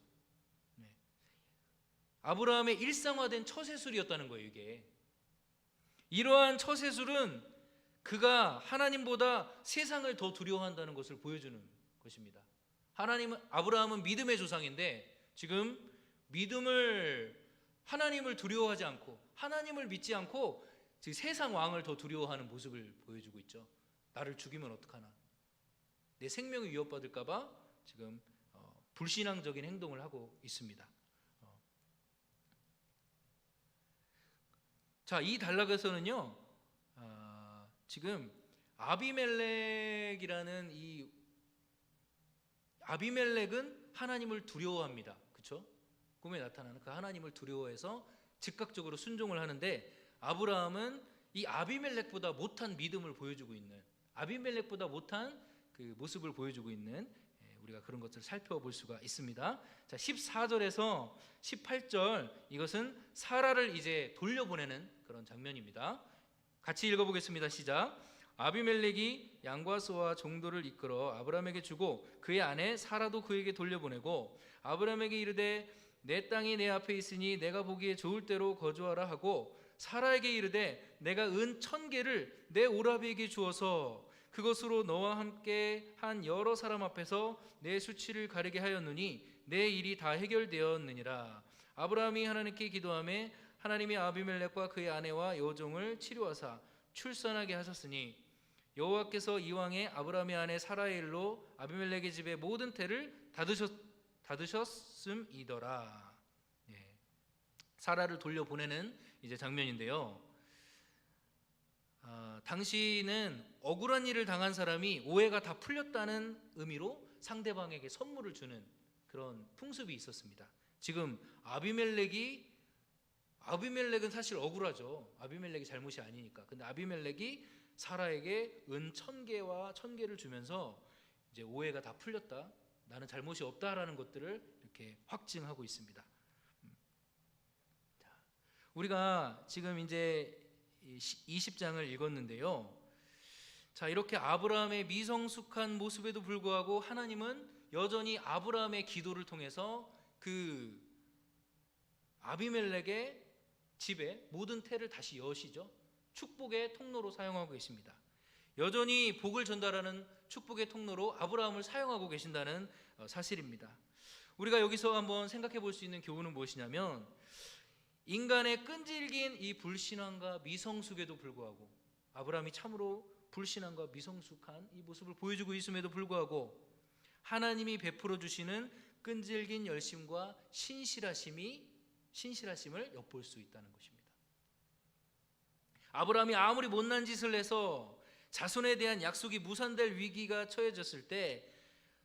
아브라함의 일상화된 처세술이었다는 거예요. 이게 이러한 처세술은 그가 하나님보다 세상을 더 두려워한다는 것을 보여주는 것입니다. 아브라함은 믿음의 조상인데 지금 하나님을 두려워하지 않고 하나님을 믿지 않고 지금 세상 왕을 더 두려워하는 모습을 보여주고 있죠. 나를 죽이면 어떡하나, 내 생명이 위협받을까 봐 지금 불신앙적인 행동을 하고 있습니다. 자, 이 단락에서는요, 지금 아비멜렉은 하나님을 두려워합니다. 그렇죠? 꿈에 나타나는 그 하나님을 두려워해서 즉각적으로 순종을 하는데, 아브라함은 이 아비멜렉보다 못한 믿음을 보여주고 있는, 아비멜렉보다 못한 그 모습을 보여주고 있는, 우리가 그런 것들을 살펴볼 수가 있습니다. 자, 14절에서 18절, 이것은 사라를 이제 돌려보내는 그런 장면입니다. 같이 읽어보겠습니다. 시작. 아비멜렉이 양과 소와 종들을 이끌어 아브라함에게 주고 그의 아내 사라도 그에게 돌려보내고 아브라함에게 이르되 내 땅이 내 앞에 있으니 내가 보기에 좋을 대로 거주하라 하고 사라에게 이르되 내가 은 1,000개를 내 오라비에게 주어서 그것으로 너와 함께 한 여러 사람 앞에서 내 수치를 가리게 하였느니 내 일이 다 해결되었느니라. 아브라함이 하나님께 기도하며 하나님이 아비멜렉과 그의 아내와 여종을 치료하사 출산하게 하셨으니 여호와께서 이왕에 아브라함의 아내 사라의 일로 아비멜렉의 집의 모든 태를 닫으셨음이더라. 예. 사라를 돌려보내는 이제 장면인데요. 당시는 억울한 일을 당한 사람이 오해가 다 풀렸다는 의미로 상대방에게 선물을 주는 그런 풍습이 있었습니다. 지금 아비멜렉은 사실 억울하죠. 아비멜렉이 잘못이 아니니까. 근데 아비멜렉이 사라에게 은 1,000개와 1,000개를 주면서 이제 오해가 다 풀렸다, 나는 잘못이 없다라는 것들을 이렇게 확증하고 있습니다. 우리가 지금 이제 20장을 읽었는데요. 자, 이렇게 아브라함의 미성숙한 모습에도 불구하고 하나님은 여전히 아브라함의 기도를 통해서 그 아비멜렉의 집에 모든 태를 다시 여시죠. 축복의 통로로 사용하고 계십니다. 여전히 복을 전달하는 축복의 통로로 아브라함을 사용하고 계신다는 사실입니다. 우리가 여기서 한번 생각해 볼 수 있는 교훈은 무엇이냐면, 인간의 끈질긴 이 불신앙과 미성숙에도 불구하고 아브라함이 참으로 불신앙과 미성숙한 이 모습을 보여주고 있음에도 불구하고 하나님이 베풀어 주시는 끈질긴 열심과 신실하심을 엿볼 수 있다는 것입니다. 아브라함이 아무리 못난 짓을 해서 자손에 대한 약속이 무산될 위기가 처해졌을 때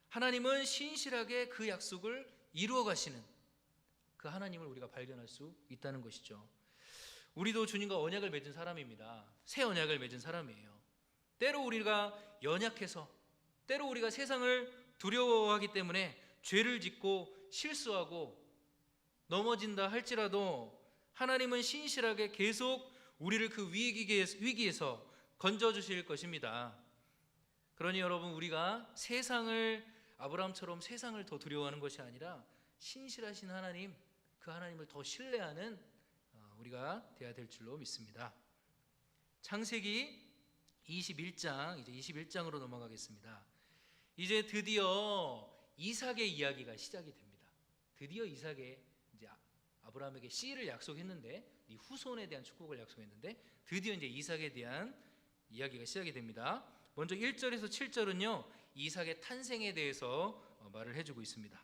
하나님은 신실하게 그 약속을 이루어 가시는 그 하나님을 우리가 발견할 수 있다는 것이죠. 우리도 주님과 언약을 맺은 사람입니다. 새 언약을 맺은 사람이에요. 때로 우리가 연약해서, 때로 우리가 세상을 두려워하기 때문에 죄를 짓고 실수하고 넘어진다 할지라도 하나님은 신실하게 계속 우리를 그 위기에서 건져주실 것입니다. 그러니 여러분, 우리가 아브라함처럼 세상을 더 두려워하는 것이 아니라 신실하신 하나님, 그 하나님을 더 신뢰하는 우리가 되어야 될 줄로 믿습니다. 창세기 21장, 이제 21장으로 넘어가겠습니다. 이제 드디어 이삭의 이야기가 시작이 됩니다. 드디어 이삭의, 이제 아브라함에게 씨를 약속했는데, 이 후손에 대한 축복을 약속했는데 드디어 이제 이삭에 대한 이야기가 시작이 됩니다. 먼저 1절에서 7절은요 이삭의 탄생에 대해서 말을 해주고 있습니다.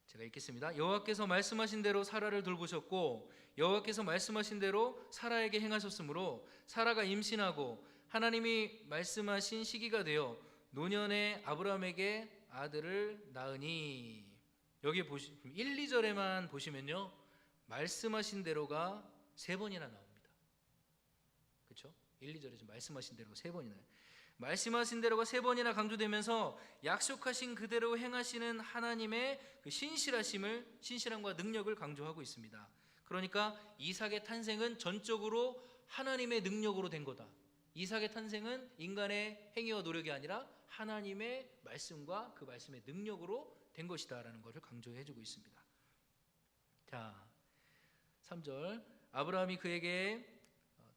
제가 읽겠습니다. 여호와께서 말씀하신 대로 사라를 돌보셨고 여호와께서 말씀하신 대로 사라에게 행하셨으므로 사라가 임신하고 하나님이 말씀하신 시기가 되어 노년에 아브라함에게 아들을 낳으니. 여기 1, 2절에만 보시면요 말씀하신 대로가 3번이나 나옵니다. 그렇죠? 1, 2절에 말씀하신 대로가 3번이나, 말씀하신 대로가 3번이나 강조되면서 약속하신 그대로 행하시는 하나님의 그 신실함과 능력을 강조하고 있습니다. 그러니까 이삭의 탄생은 전적으로 하나님의 능력으로 된 거다. 이삭의 탄생은 인간의 행위와 노력이 아니라 하나님의 말씀과 그 말씀의 능력으로 된 것이다 라는 것을 강조해주고 있습니다. 자, 3절, 아브라함이 그에게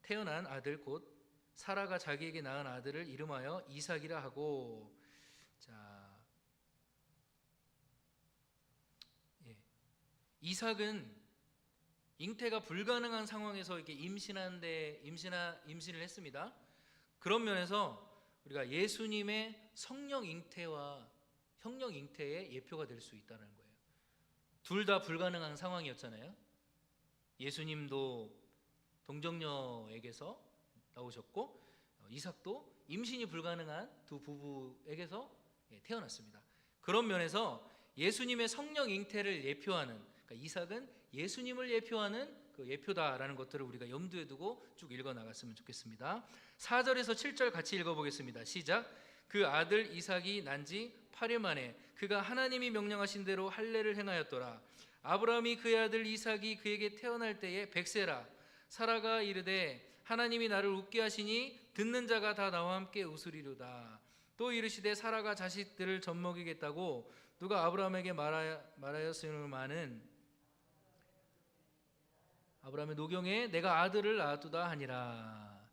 태어난 아들 곧 사라가 자기에게 낳은 아들을 이름하여 이삭이라 하고. 자, 이삭은 잉태가 불가능한 상황에서 이렇게 임신을 했습니다. 그런 면에서 우리가 예수님의 성령 잉태와 형령 잉태의 예표가 될 수 있다는 거예요. 둘 다 불가능한 상황이었잖아요. 예수님도 동정녀에게서 나오셨고 이삭도 임신이 불가능한 두 부부에게서 태어났습니다. 그런 면에서 예수님의 성령 잉태를 예표하는, 그러니까 이삭은 예수님을 예표하는 그 예표다라는 것들을 우리가 염두에 두고 쭉 읽어 나갔으면 좋겠습니다. 4절에서 7절 같이 읽어보겠습니다. 시작. 그 아들 이삭이 난 지 8일 만에 그가 하나님이 명령하신 대로 할례를 행하였더라. 아브라함이 그의 아들 이삭이 그에게 태어날 때에 100세라. 사라가 이르되 하나님이 나를 웃게 하시니 듣는 자가 다 나와 함께 웃으리로다. 또 이르시되 사라가 자식들을 젖먹이겠다고 누가 아브라함에게 말하였으면은 아브라함의 노경에 내가 아들을 낳았도다 하니라.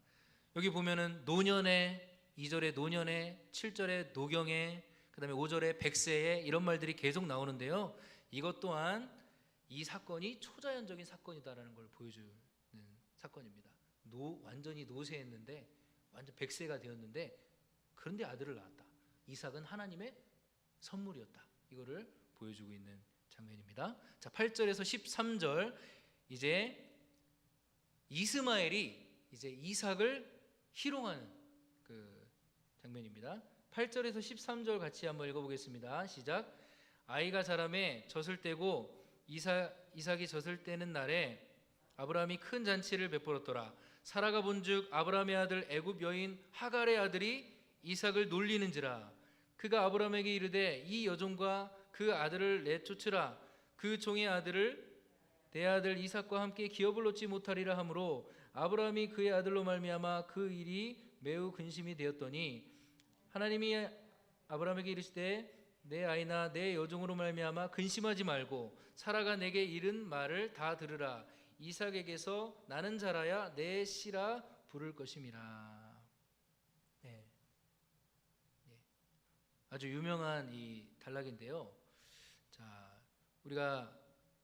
여기 보면은 노년에 2절에 노년에 7절에 노경에 그다음에 5절에 백세에 이런 말들이 계속 나오는데요. 이것 또한 이 사건이 초자연적인 사건이다라는 걸 보여주는 사건입니다. 완전히 노쇠했는데 완전 백세가 되었는데 그런데 아들을 낳았다. 이삭은 하나님의 선물이었다. 이거를 보여주고 있는 장면입니다. 자, 8절에서 13절 이제 이스마엘이 이제 이삭을 희롱하는 그 장면입니다. 8절에서 13절 같이 한번 읽어보겠습니다. 시작. 아이가 자라매 젖을 떼고 이삭이 젖을 떼는 날에 아브라함이 큰 잔치를 베풀었더라. 사라가 본즉 아브라함의 아들 애굽 여인 하갈의 아들이 이삭을 놀리는지라. 그가 아브라함에게 이르되 이 여종과 그 아들을 내쫓으라. 그 종의 아들을 내 아들 이삭과 함께 기업을 얻지 못하리라 하므로 아브라함이 그의 아들로 말미암아 그 일이 매우 근심이 되었더니 하나님이 아브라함에게 이르시되 내 아이나 내 여종으로 말미암아 근심하지 말고 사라가 내게 이른 말을 다 들으라. 이삭에게서 나는 자라야 내 씨라 부를 것임이라. 네. 네. 아주 유명한 이 단락인데요. 자, 우리가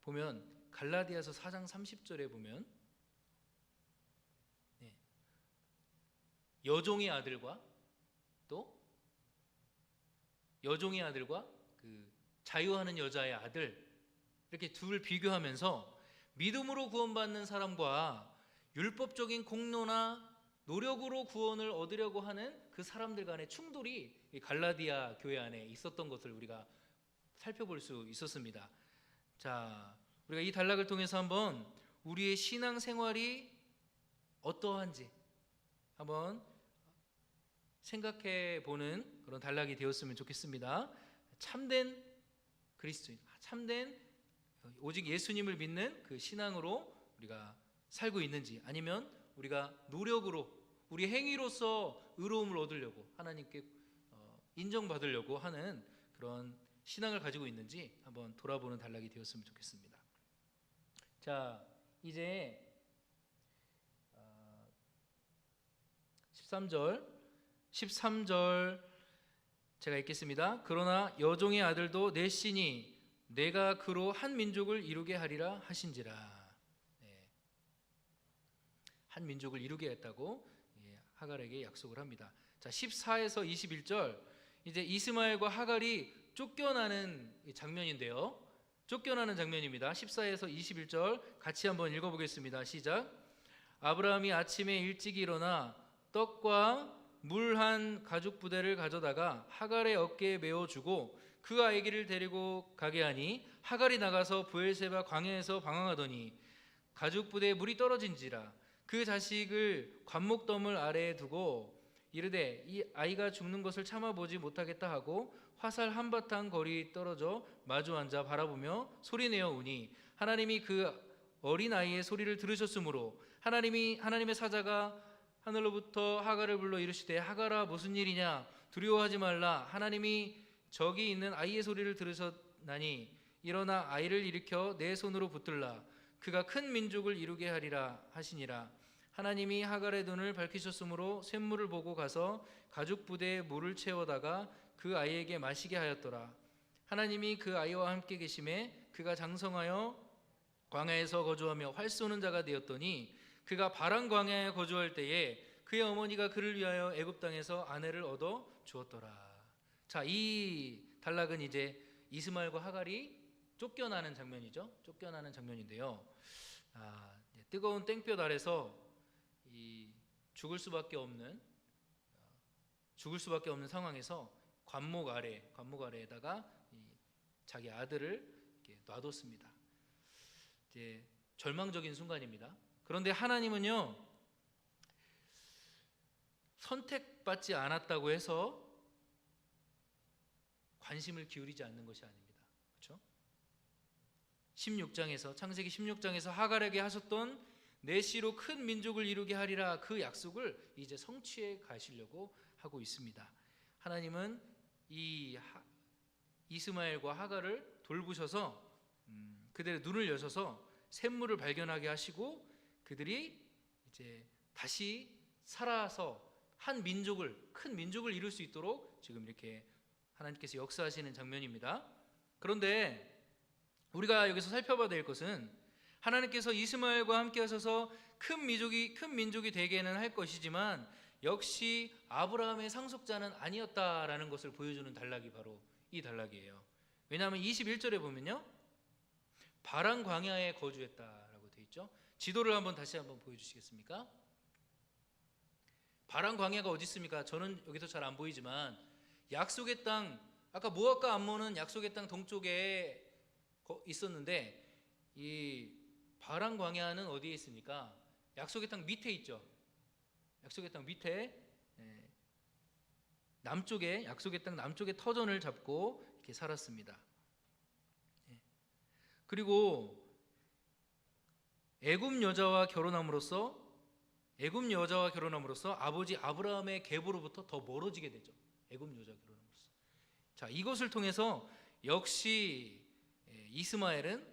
보면 갈라디아서 4장 30절에 보면 네. 여종의 아들과 또 여종의 아들과 그 자유하는 여자의 아들 이렇게 둘 비교하면서 믿음으로 구원받는 사람과 율법적인 공로나 노력으로 구원을 얻으려고 하는 그 사람들 간의 충돌이 갈라디아 교회 안에 있었던 것을 우리가 살펴볼 수 있었습니다. 자, 우리가 이 단락을 통해서 한번 우리의 신앙 생활이 어떠한지 한번 생각해 보는 그런 단락이 되었으면 좋겠습니다. 참된 그리스도인, 참된 오직 예수님을 믿는 그 신앙으로 우리가 살고 있는지, 아니면 우리가 노력으로 우리 행위로서 의로움을 얻으려고 하나님께 인정받으려고 하는 그런 신앙을 가지고 있는지 한번 돌아보는 단락이 되었으면 좋겠습니다. 자, 이제 13절 제가 읽겠습니다. 그러나 여종의 아들도 내 씨니 내가 그로 한 민족을 이루게 하리라 하신지라. 네. 한 민족을 이루게 했다고 하갈에게 약속을 합니다. 자, 14에서 21절 이제 이스마엘과 하갈이 쫓겨나는 장면인데요. 쫓겨나는 장면입니다. 14에서 21절 같이 한번 읽어보겠습니다. 시작. 아브라함이 아침에 일찍 일어나 떡과 물 한 가죽 부대를 가져다가 하갈의 어깨에 메어주고 그 아이기를 데리고 가게 하니 하갈이 나가서 브엘세바 광야에서 방황하더니 가죽 부대에 물이 떨어진지라. 그 자식을 관목더물 아래에 두고 이르되 이 아이가 죽는 것을 참아보지 못하겠다 하고 화살 한바탕 거리 떨어져 마주 앉아 바라보며 소리내어 우니 하나님이 그 어린 아이의 소리를 들으셨으므로 하나님의 사자가 하늘로부터 하갈을 불러 이르시되 하갈아 무슨 일이냐 두려워하지 말라 하나님이 저기 있는 아이의 소리를 들으셨나니 일어나 아이를 일으켜 내 손으로 붙들라 그가 큰 민족을 이루게 하리라 하시니라. 하나님이 하갈의 눈을 밝히셨으므로 샘물을 보고 가서 가죽 부대에 물을 채워다가 그 아이에게 마시게 하였더라. 하나님이 그 아이와 함께 계심에 그가 장성하여 광야에서 거주하며 활 쏘는 자가 되었더니 그가 바란 광야에 거주할 때에 그의 어머니가 그를 위하여 애굽 땅에서 아내를 얻어 주었더라. 자, 이 단락은 이제 이스마엘과 하갈이 쫓겨나는 장면이죠. 쫓겨나는 장면인데요. 뜨거운 땡볕 아래서 죽을 수밖에 없는 상황에서 관목 아래에다가 자기 아들을 이렇게 놔뒀습니다. 이제 절망적인 순간입니다. 그런데 하나님은요 선택받지 않았다고 해서 관심을 기울이지 않는 것이 아닙니다. 그렇죠? 16장에서 창세기 16장에서 하갈에게 하셨던 내 씨로 큰 민족을 이루게 하리라, 그 약속을 이제 성취해 가시려고 하고 있습니다. 하나님은 이 이스마엘과 하갈을 돌보셔서 그들의 눈을 여셔서 샘물을 발견하게 하시고 그들이 이제 다시 살아서 한 민족을, 큰 민족을 이룰 수 있도록 지금 이렇게 하나님께서 역사하시는 장면입니다. 그런데 우리가 여기서 살펴봐야 될 것은 하나님께서 이스마엘과 함께 하셔서 큰 민족이 되게는 할 것이지만 역시 아브라함의 상속자는 아니었다라는 것을 보여주는 단락이 바로 이 단락이에요. 왜냐하면 21절에 보면요, 바란 광야에 거주했다라고 되어 있죠. 지도를 다시 한번 보여주시겠습니까? 바란 광야가 어디 있습니까? 저는 여기서 잘 안 보이지만 약속의 땅, 아까 모압과 암몬은 약속의 땅 동쪽에 있었는데 이 바란 광야는 어디에 있습니까? 약속의 땅 밑에 있죠. 약속의 땅 밑에 남쪽에, 약속의 땅 남쪽에 터전을 잡고 이렇게 살았습니다. 그리고 애굽 여자와 결혼함으로써 아버지 아브라함의 계보로부터 더 멀어지게 되죠. 애굽 여자 결혼함으로써. 자, 이것을 통해서 역시 이스마엘은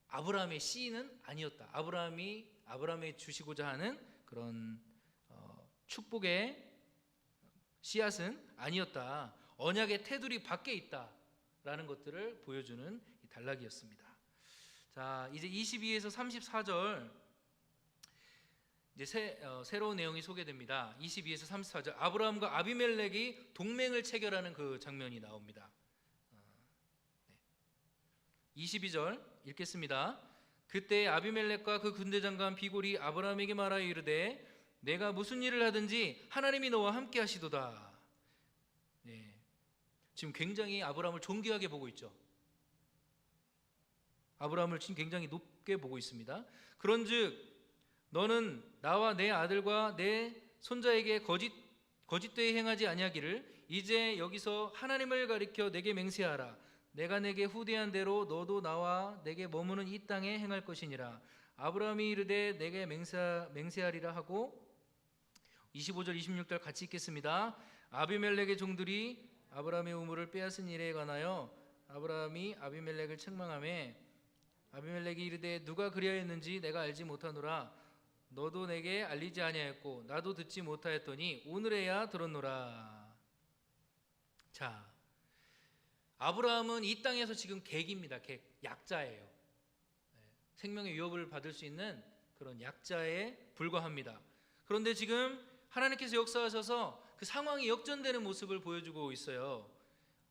아브라함의 씨는 아니었다. 아브라함이 주시고자 하는 그런 축복의 씨앗은 아니었다. 언약의 테두리 밖에 있다라는 것들을 보여주는 이 단락이었습니다. 자, 이제 22에서 34절 이제 새로운 내용이 소개됩니다. 22에서 34절, 아브라함과 아비멜렉이 동맹을 체결하는 그 장면이 나옵니다. 22절 읽겠습니다. 그때 아비멜렉과 그 군대장관 비골이 아브라함에게 말하여 이르되 내가 무슨 일을 하든지 하나님이 너와 함께 하시도다. 지금 굉장히 아브라함을 존귀하게 보고 있죠. 아브라함을 지금 굉장히 높게 보고 있습니다. 그런즉 너는 나와 내 아들과 내 손자에게 거짓되이 행하지 아니하기를 이제 여기서 하나님을 가리켜 내게 맹세하라. 내가 내게 후대한 대로 너도 나와 내게 머무는 이 땅에 행할 것이니라. 아브라함이 이르되 내게 맹세하리라 하고 25절 26절 같이 읽겠습니다. 아비멜렉의 종들이 아브라함의 우물을 빼앗은 일에 관하여 아브라함이 아비멜렉을 책망하며 아비멜렉이 이르되 누가 그리하였는지 내가 알지 못하노라. 너도 내게 알리지 아니하였고 나도 듣지 못하였더니 오늘에야 들었노라. 자, 아브라함은 이 땅에서 지금 객입니다. 약자예요. 생명의 위협을 받을 수 있는 그런 약자에 불과합니다. 그런데 지금 하나님께서 역사하셔서 그 상황이 역전되는 모습을 보여주고 있어요.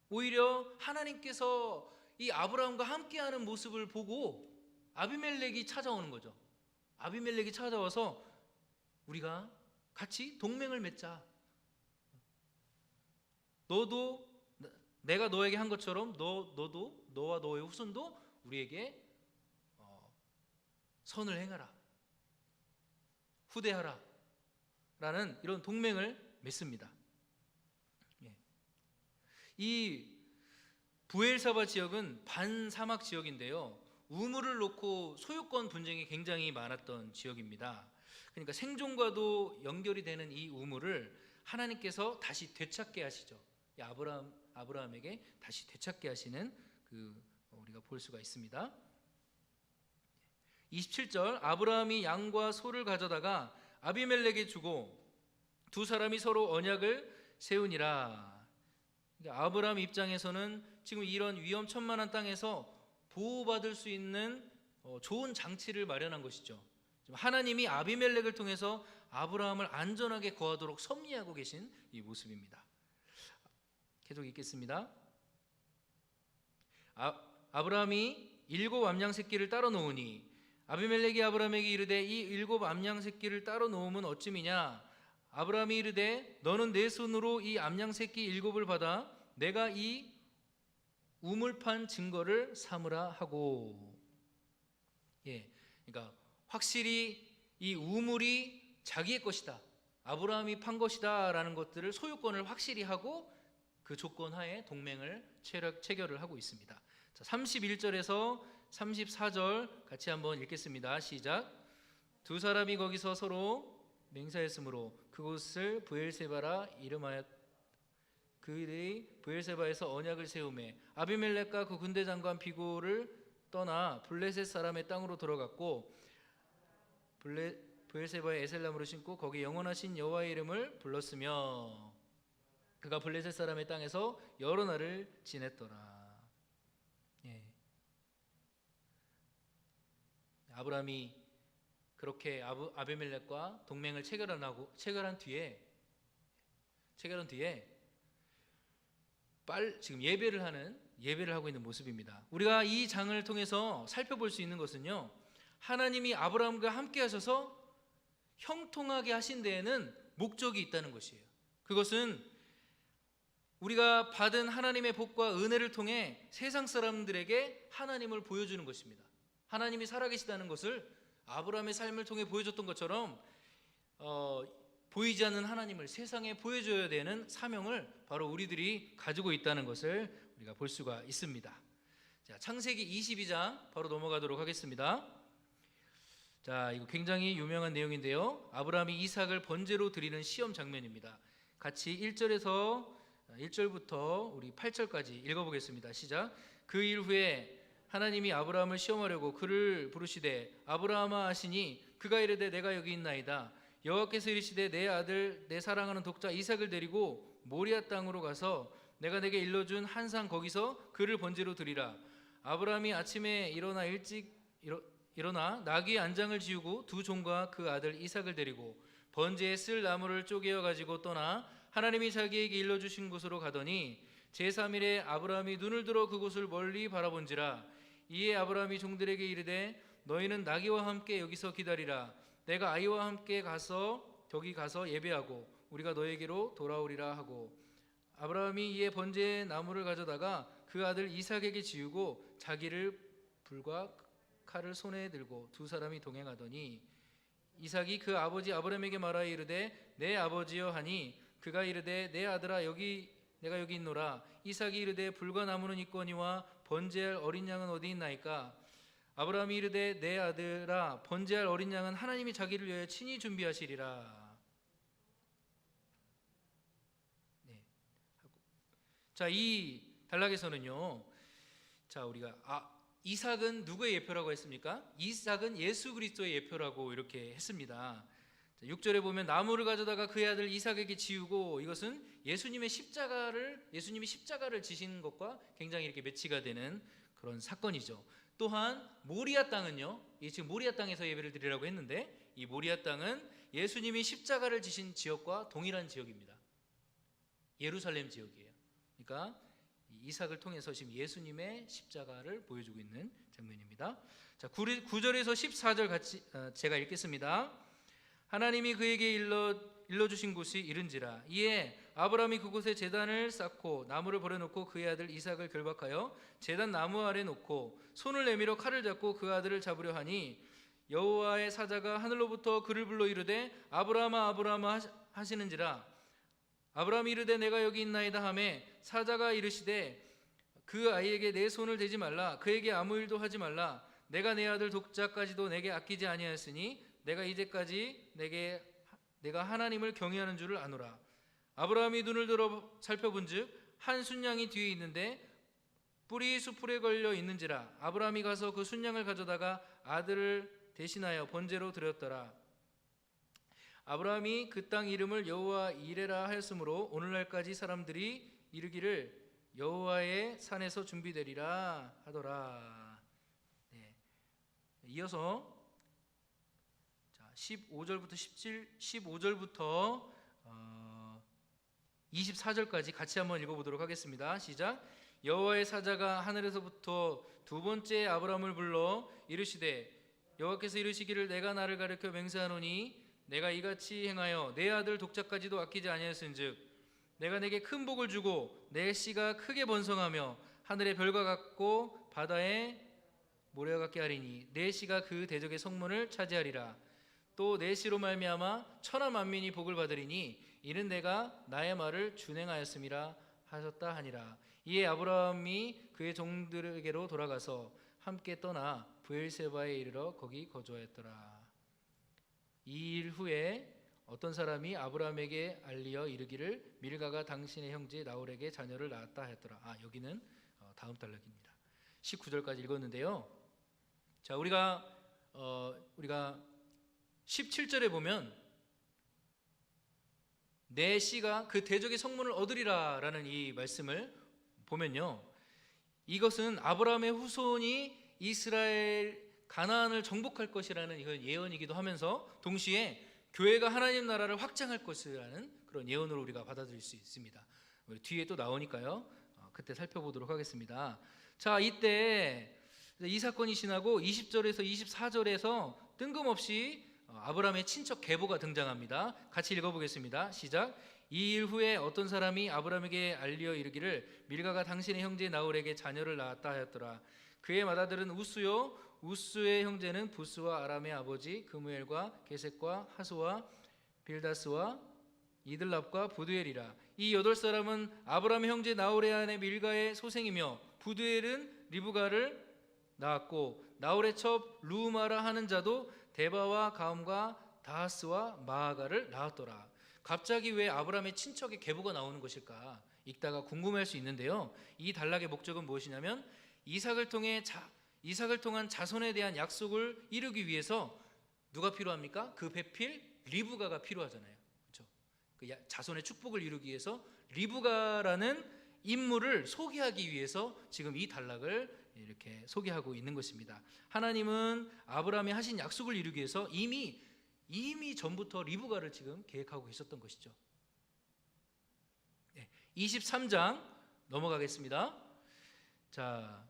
오히려 하나님께서 이 아브라함과 함께하는 모습을 보고 아비멜렉이 찾아오는 거죠. 아비멜렉이 찾아와서 우리가 같이 동맹을 맺자. 너도 내가 너에게 한 것처럼 너도 너와 너의 후손도 우리에게 선을 행하라, 후대하라 라는 이런 동맹을 맺습니다. 이 부엘사바 지역은 반사막 지역인데요, 우물을 놓고 소유권 분쟁이 굉장히 많았던 지역입니다. 그러니까 생존과도 연결이 되는 이 우물을 하나님께서 다시 되찾게 하시죠. 아브라함에게 다시 되찾게 하시는 우리가 볼 수가 있습니다. 27절, 아브라함이 양과 소를 가져다가 아비멜렉에 주고 두 사람이 서로 언약을 세우니라. 아브라함 입장에서는 지금 이런 위험천만한 땅에서 보호받을 수 있는 좋은 장치를 마련한 것이죠. 하나님이 아비멜렉을 통해서 아브라함을 안전하게 거하도록 섭리하고 계신 이 모습입니다. 계속 읽겠습니다. 아브라함이 7 암양 새끼를 따로 놓으니 아비멜렉이 아브라함에게 이르되 이 7 암양 새끼를 따로 놓으면 어찌미냐. 아브라함이 이르되 너는 내 손으로 이 암양 새끼 7을 받아 내가 이 우물판 증거를 삼으라 하고. 그러니까 확실히 이 우물이 자기의 것이다, 아브라함이 판 것이다 라는 것들을 소유권을 확실히 하고 그 조건 하에 동맹을 체결을 하고 있습니다. 자, 31절에서 34절 같이 한번 읽겠습니다. 시작. 두 사람이 거기서 서로 맹세했으므로 그곳을 브엘세바라 이름하였. 그들이 브엘세바에서 언약을 세우매 아비멜렉과 그 군대 장관 비고를 떠나 블레셋 사람의 땅으로 들어갔고 브엘세바의 에셀람으로 신고 거기 영원하신 여호와의 이름을 불렀으며 그가 블레셋 사람의 땅에서 여러 날을 지냈더라. 예. 아브라함이 그렇게 아비멜렉과 동맹을 체결한 뒤에 지금 예배를 하고 있는 모습입니다. 우리가 이 장을 통해서 살펴볼 수 있는 것은요, 하나님이 아브라함과 함께 하셔서 형통하게 하신 데에는 목적이 있다는 것이에요. 그것은 우리가 받은 하나님의 복과 은혜를 통해 세상 사람들에게 하나님을 보여주는 것입니다. 하나님이 살아계시다는 것을 아브라함의 삶을 통해 보여줬던 것처럼 보이지 않는 하나님을 세상에 보여줘야 되는 사명을 바로 우리들이 가지고 있다는 것을 우리가 볼 수가 있습니다. 자, 창세기 22장 바로 넘어가도록 하겠습니다. 자, 이거 굉장히 유명한 내용인데요, 아브라함이 이삭을 번제로 드리는 시험 장면입니다. 같이 1절부터 우리 8절까지 읽어보겠습니다. 시작. 그 일 후에 하나님이 아브라함을 시험하려고 그를 부르시되 아브라함아 하시니 그가 이르되 내가 여기 있나이다. 여호와께서 이르시되 내 아들 내 사랑하는 독자 이삭을 데리고 모리아 땅으로 가서 내가 내게 일러준 한 산 거기서 그를 번제로 드리라. 아브라함이 아침에 일어나 나귀의 안장을 지우고 두 종과 그 아들 이삭을 데리고 번제에 쓸 나무를 쪼개어 가지고 떠나 하나님이 자기에게 일러주신 곳으로 가더니 제3일에 아브라함이 눈을 들어 그곳을 멀리 바라본지라. 이에 아브라함이 종들에게 이르되 너희는 나귀와 함께 여기서 기다리라. 내가 아이와 함께 거기 가서 예배하고 우리가 너에게로 돌아오리라 하고, 아브라함이 이에 번제의 나무를 가져다가 그 아들 이삭에게 지우고 자기를 불과 칼을 손에 들고 두 사람이 동행하더니 이삭이 그 아버지 아브라함에게 말하여 이르되 내 아버지여 하니 그가 이르되 내 아들아 내가 여기 있노라. 이삭이 이르되 불과 나무는 있거니와 번제할 어린 양은 어디 있나이까. 아브라함이 이르되 내 아들아 번제할 어린 양은 하나님이 자기를 위하여 친히 준비하시리라. 네. 자, 이 단락에서는요, 자, 우리가 이삭은 누구의 예표라고 했습니까? 이삭은 예수 그리스도의 예표라고 이렇게 했습니다. 6절에 보면 나무를 가져다가 그의 아들 이삭에게 지우고, 이것은 예수님이 십자가를 지신 것과 굉장히 이렇게 매치가 되는 그런 사건이죠. 또한 모리아 땅은요, 지금 모리아 땅에서 예배를 드리라고 했는데 이 모리아 땅은 예수님이 십자가를 지신 지역과 동일한 지역입니다. 예루살렘 지역이에요. 그러니까 이삭을 통해서 지금 예수님의 십자가를 보여주고 있는 장면입니다. 자, 9절에서 14절 같이 제가 읽겠습니다. 하나님이 그에게 일러주신 곳이 이른지라. 이에 아브라함이 그곳에 제단을 쌓고 나무를 버려놓고 그의 아들 이삭을 결박하여 제단 나무 아래 놓고 손을 내밀어 칼을 잡고 그 아들을 잡으려 하니 여호와의 사자가 하늘로부터 그를 불러 이르되 아브라함아 아브라함아 하시는지라. 아브라함이 이르되 내가 여기 있나이다 하매 사자가 이르시되 그 아이에게 내 손을 대지 말라. 그에게 아무 일도 하지 말라. 내가 내 아들 독자까지도 내게 아끼지 아니하였으니 내가 이제까지 내가 하나님을 경외하는 줄을 아노라. 아브라함이 눈을 들어 살펴본즉 한 순양이 뒤에 있는데 뿔이 수풀에 걸려 있는지라. 아브라함이 가서 그 순양을 가져다가 아들을 대신하여 번제로 드렸더라. 아브라함이 그 땅 이름을 여호와 이레라 하였으므로 오늘날까지 사람들이 이르기를 여호와의 산에서 준비되리라 하더라. 네. 이어서 15절부터 15절부터 24절까지 같이 한번 읽어보도록 하겠습니다. 시작. 여호와의 사자가 하늘에서부터 두 번째 아브라함을 불러 이르시되 여호와께서 이르시기를 내가 나를 가리켜 맹세하노니 내가 이같이 행하여 내 아들 독자까지도 아끼지 아니하였은즉 내가 내게 큰 복을 주고 내 씨가 크게 번성하며 하늘의 별과 같고 바다의 모래와 같게 하리니 내 씨가 그 대적의 성문을 차지하리라. 또 내 씨로 말미암아 천하 만민이 복을 받으리니 이는 내가 나의 말을 준행하였음이라 하셨다 하니라. 이에 아브라함이 그의 종들에게로 돌아가서 함께 떠나 브엘세바에 이르러 거기 거주하였더라. 이 일 후에 어떤 사람이 아브라함에게 알리어 이르기를 밀가가 당신의 형제 나홀에게 자녀를 낳았다 하였더라. 여기는 다음 단락입니다. 19절까지 읽었는데요. 자, 우리가 17절에 보면 내 씨가 그 대적의 성문을 얻으리라라는 이 말씀을 보면요, 이것은 아브라함의 후손이 이스라엘 가나안을 정복할 것이라는 이건 예언이기도 하면서 동시에 교회가 하나님 나라를 확장할 것이라는 그런 예언으로 우리가 받아들일 수 있습니다. 뒤에 또 나오니까요, 그때 살펴보도록 하겠습니다. 자, 이때 이 사건이 지나고 20절에서 24절에서 뜬금없이 아브라함의 친척 계보가 등장합니다. 같이 읽어보겠습니다. 시작. 이 일 후에 어떤 사람이 아브라함에게 알리어 이르기를 밀가가 당신의 형제 나홀에게 자녀를 낳았다 하였더라. 그의 맏아들은 우스요, 우스의 형제는 부스와 아람의 아버지 그무엘과 게셋과 하수와 빌다스와 이들랍과 부두엘이라. 이 8사람은 아브라함의 형제 나홀의 아내 밀가의 소생이며 부두엘은 리브가를 낳았고 나홀의 첩 루마라 하는 자도 데바와 가움과 다하스와 마아가를 낳았더라. 갑자기 왜 아브라함의 친척의 계보가 나오는 것일까 읽다가 궁금할 수 있는데요, 이 단락의 목적은 무엇이냐면 이삭을 통한 자손에 대한 약속을 이루기 위해서 누가 필요합니까? 그 배필 리브가가 필요하잖아요. 그렇죠? 그 자손의 축복을 이루기 위해서 리브가라는 인물을 소개하기 위해서 지금 이 단락을 이렇게 소개하고 있는 것입니다. 하나님은 아브라함이 하신 약속을 이루기 위해서 이미 전부터 리브가를 지금 계획하고 계셨던 것이죠. 23장 넘어가겠습니다. 자,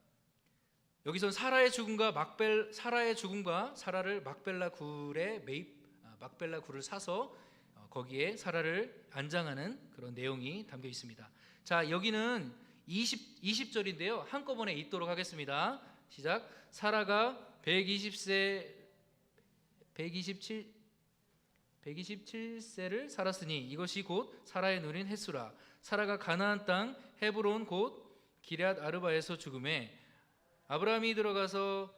여기선 사라의 죽음과 사라를 막벨라 굴을 사서 거기에 사라를 안장하는 그런 내용이 담겨 있습니다. 자, 여기는 20절인데요. 한꺼번에 읽도록 하겠습니다. 시작. 사라가 127세를 살았으니 이것이 곧 사라의 누린 햇수라. 사라가 가나안 땅 헤브론 곧 기럇 아르바에서 죽음에 아브라함이 들어가서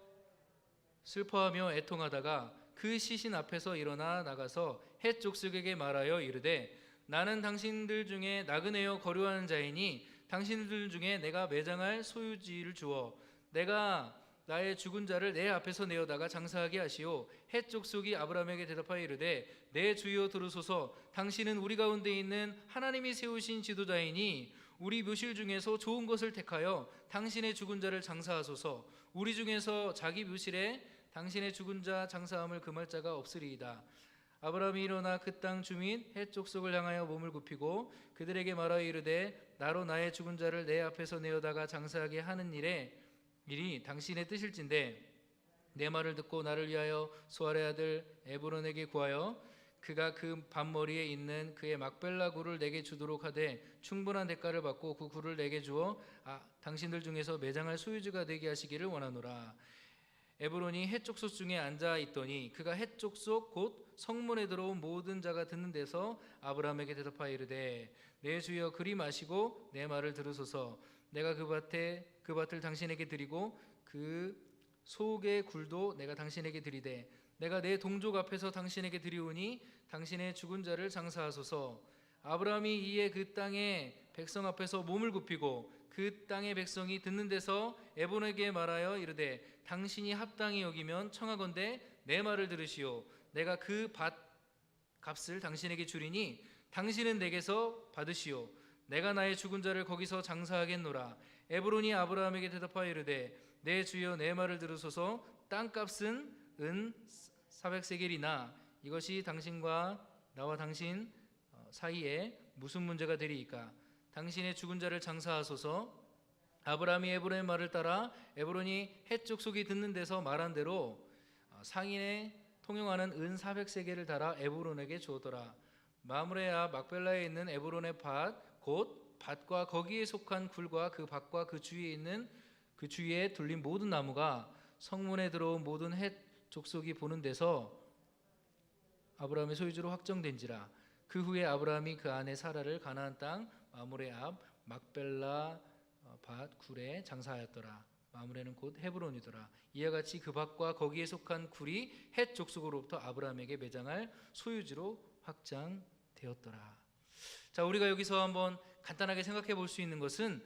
슬퍼하며 애통하다가 그 시신 앞에서 일어나 나가서 헷 족속에게 말하여 이르되 나는 당신들 중에 나그네여 거류하는 자이니 당신들 중에 내가 매장할 소유지를 주어 내가 나의 죽은 자를 내 앞에서 내어다가 장사하게 하시오. 헷 족속이 아브라함에게 대답하여 이르되 내 주여 들으소서. 당신은 우리 가운데 있는 하나님이 세우신 지도자이니 우리 묘실 중에서 좋은 것을 택하여 당신의 죽은 자를 장사하소서. 우리 중에서 자기 묘실에 당신의 죽은 자 장사함을 금할 자가 없으리이다. 아브라함이 일어나 그 땅 주민 헷 족속을 향하여 몸을 굽히고 그들에게 말하여 이르되 나로 나의 죽은 자를 내 앞에서 내어다가 장사하게 하는 일이 당신의 뜻일진데 내 말을 듣고 나를 위하여 수알의 아들 에브론에게 구하여 그가 그 밭머리에 있는 그의 막벨라 굴을 내게 주도록 하되 충분한 대가를 받고 그 굴을 내게 주어 당신들 중에서 매장할 소유주가 되게 하시기를 원하노라. 에브론이 헷 족속 중에 앉아 있더니 그가 헷 족속 곧 성문에 들어온 모든 자가 듣는 데서 아브라함에게 대답하여 이르되 내 주여 그리 마시고 내 말을 들으소서. 내가 그 밭을 당신에게 드리고 그 속의 굴도 내가 당신에게 드리되 내가 내 동족 앞에서 당신에게 드리오니 당신의 죽은 자를 장사하소서. 아브라함이 이에 그 땅의 백성 앞에서 몸을 굽히고 그 땅의 백성이 듣는 데서 에브론에게 말하여 이르되 당신이 합당히 여기면 청하건대 내 말을 들으시오. 내가 그 밭 값을 당신에게 주리니 당신은 내게서 받으시오. 내가 나의 죽은 자를 거기서 장사하겠노라. 에브론이 아브라함에게 대답하여 이르되 내 주여 내 말을 들으소서. 땅값은 은 400세겔이나 이것이 당신과 나와 당신 사이에 무슨 문제가 되리이까. 당신의 죽은 자를 장사하소서. 아브라함이 에브론의 말을 따라 에브론이 헷 족속이 듣는 데서 말한 대로 상인에 통용하는 은 400세겔을 달아 에브론에게 주었더라. 마므레 앞 막벨라에 있는 에브론의 밭 곧 밭과 거기에 속한 굴과 그 밭과 그 주위에 둘린 모든 나무가 성문에 들어온 모든 헷 족속이 보는 데서 아브라함의 소유주로 확정된지라. 그 후에 아브라함이 그 아내 사라를 가나안 땅 마므레 앞 막벨라 밭 굴에 장사하였더라. 마므레는 곧 헤브론이더라. 이와 같이 그 밭과 거기에 속한 굴이 헷 족속으로부터 아브라함에게 매장할 소유지로 확장되었더라. 자, 우리가 여기서 한번 간단하게 생각해 볼 수 있는 것은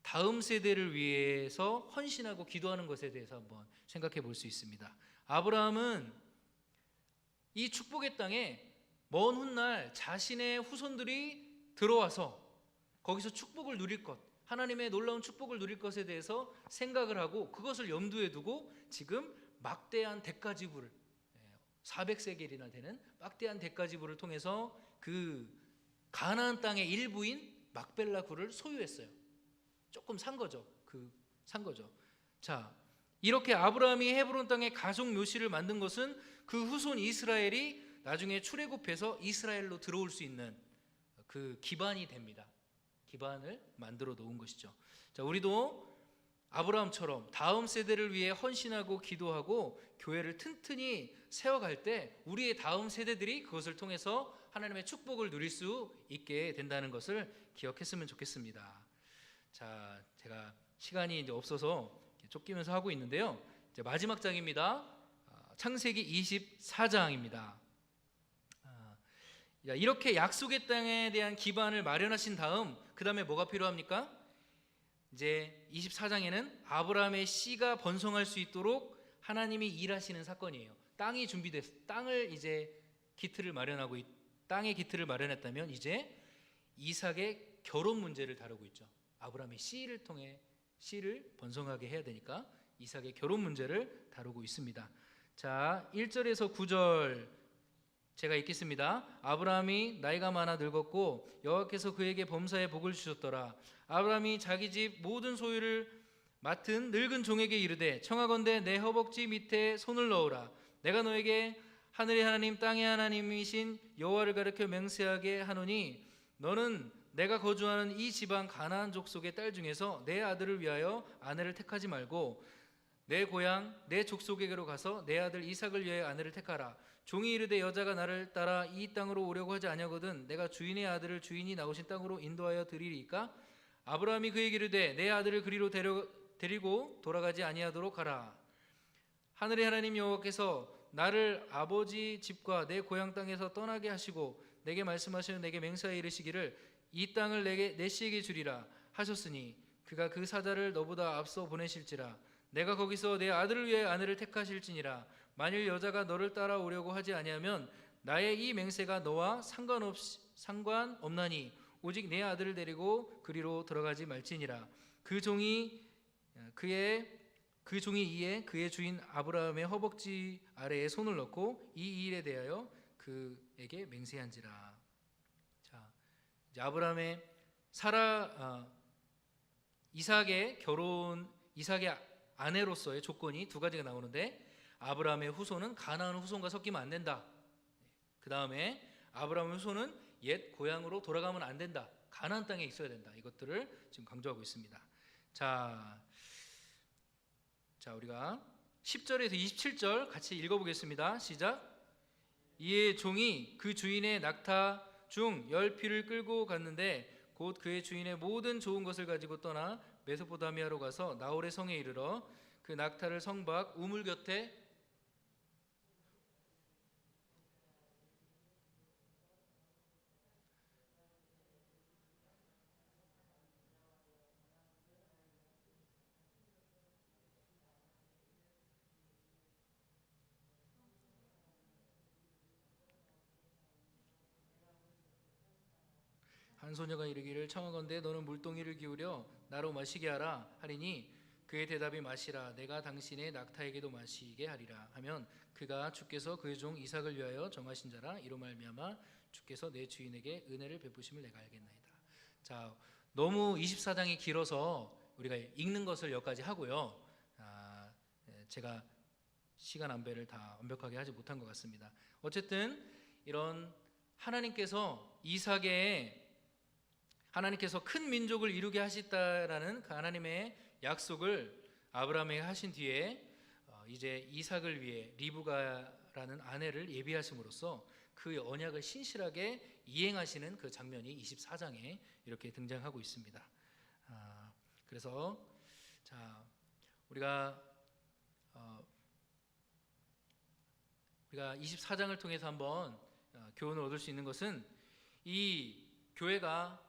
다음 세대를 위해서 헌신하고 기도하는 것에 대해서 한번 생각해 볼 수 있습니다. 아브라함은 이 축복의 땅에 먼 훗날 자신의 후손들이 들어와서 거기서 축복을 누릴 것, 하나님의 놀라운 축복을 누릴 것에 대해서 생각을 하고 그것을 염두에 두고 지금 막대한 대가지불을 400세겔이나 되는 막대한 대가지불을 통해서 그 가나안 땅의 일부인 막벨라 굴을 소유했어요. 조금 산 거죠. 산 거죠. 자, 이렇게 아브라함이 헤브론 땅에 가족 묘실을 만든 것은 그 후손 이스라엘이 나중에 출애굽해서 이스라엘로 들어올 수 있는 그 기반이 됩니다. 기반을 만들어 놓은 것이죠. 자, 우리도 아브라함처럼 다음 세대를 위해 헌신하고 기도하고 교회를 튼튼히 세워갈 때 우리의 다음 세대들이 그것을 통해서 하나님의 축복을 누릴 수 있게 된다는 것을 기억했으면 좋겠습니다. 자, 제가 시간이 이제 없어서 쫓기면서 하고 있는데요. 이제 마지막 장입니다. 창세기 24장입니다. 이렇게 약속의 땅에 대한 기반을 마련하신 다음 그 다음에 뭐가 필요합니까? 이제 24장에는 아브라함의 씨가 번성할 수 있도록 하나님이 일하시는 사건이에요. 땅이 준비됐어. 땅을 이제 기틀을 마련하고 땅의 기틀을 마련했다면 이제 이삭의 결혼 문제를 다루고 있죠. 아브라함의 씨를 통해 씨를 번성하게 해야 되니까 이삭의 결혼 문제를 다루고 있습니다. 자, 1절에서 9절 제가 읽겠습니다. 아브라함이 나이가 많아 늙었고 여호와께서 그에게 범사에 복을 주셨더라. 아브라함이 자기 집 모든 소유를 맡은 늙은 종에게 이르되 청하건대 내 허벅지 밑에 손을 넣으라. 내가 너에게 하늘의 하나님 땅의 하나님이신 여호와를 가리켜 맹세하게 하노니 너는 내가 거주하는 이 지방 가나안 족속의 딸 중에서 내 아들을 위하여 아내를 택하지 말고 내 고향 내 족속에게로 가서 내 아들 이삭을 위하여 아내를 택하라. 종이 이르되 여자가 나를 따라 이 땅으로 오려고 하지 아니하거든 내가 주인의 아들을 주인이 나오신 땅으로 인도하여 드리리까? 아브라함이 그에게 이르되 내 아들을 그리로 데리고 돌아가지 아니하도록 하라. 하늘의 하나님 여호와께서 나를 아버지 집과 내 고향 땅에서 떠나게 하시고 내게 말씀하시는 내게 맹세하여 이르시기를 이 땅을 내 씨에게 주리라 하셨으니 그가 그 사자를 너보다 앞서 보내실지라. 내가 거기서 내 아들을 위해 아내를 택하실지니라. 만일 여자가 너를 따라오려고 하지 아니하면 나의 이 맹세가 너와 상관없나니 오직 내 아들을 데리고 그리로 들어가지 말지니라. 그 종이 이에 그의 주인 아브라함의 허벅지 아래에 손을 넣고 이 일에 대하여 그에게 맹세한지라. 자, 이제 아브라함의 이삭의 아내로서의 조건이 두 가지가 나오는데 아브라함의 후손은 가나안 후손과 섞이면 안 된다. 그 다음에 아브라함의 후손은 옛 고향으로 돌아가면 안 된다. 가나안 땅에 있어야 된다. 이것들을 지금 강조하고 있습니다. 자, 우리가 10절에서 27절 같이 읽어보겠습니다. 시작. 이에 종이 그 주인의 낙타 중 10匹를 끌고 갔는데 곧 그의 주인의 모든 좋은 것을 가지고 떠나 메소포타미아로 가서 나홀의 성에 이르러 그 낙타를 성 밖 우물 곁에 한 소녀가 이르기를 청하건대 너는 물동이를 기울여 나로 마시게 하라 하리니 그의 대답이 마시라 내가 당신의 낙타에게도 마시게 하리라 하면 그가 주께서 그의 종 이삭을 위하여 정하신 자라 이로 말미암아 주께서 내 주인에게 은혜를 베푸심을 내가 알겠나이다. 자, 너무 24장이 길어서 우리가 읽는 것을 여기까지 하고요. 제가 시간 안배를 다 완벽하게 하지 못한 것 같습니다. 어쨌든 이런 하나님께서 큰 민족을 이루게 하시다라는 그 하나님의 약속을 아브라함에게 하신 뒤에 이제 이삭을 위해 리브가라는 아내를 예비하심으로써 그 언약을 신실하게 이행하시는 그 장면이 24장에 이렇게 등장하고 있습니다. 그래서 자, 우리가 24장을 통해서 한번 교훈을 얻을 수 있는 것은 이 교회가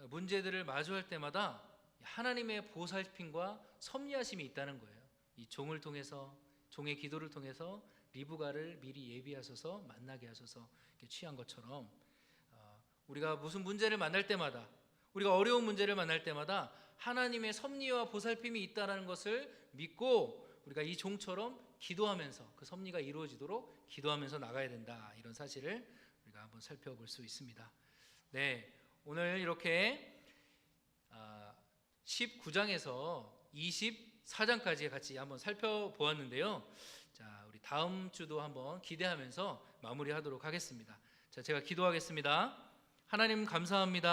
문제들을 마주할 때마다 하나님의 보살핌과 섭리하심이 있다는 거예요. 이 종을 통해서, 종의 기도를 통해서 리브가를 미리 예비하셔서 만나게 하셔서 취한 것처럼 우리가 무슨 문제를 만날 때마다, 우리가 어려운 문제를 만날 때마다 하나님의 섭리와 보살핌이 있다는 것을 믿고 우리가 이 종처럼 기도하면서 그 섭리가 이루어지도록 기도하면서 나가야 된다, 이런 사실을 우리가 한번 살펴볼 수 있습니다. 네, 오늘 이렇게 19장에서 24장까지 같이 한번 살펴보았는데요. 자, 우리 다음 주도 한번 기대하면서 마무리하도록 하겠습니다. 자, 제가 기도하겠습니다. 하나님 감사합니다.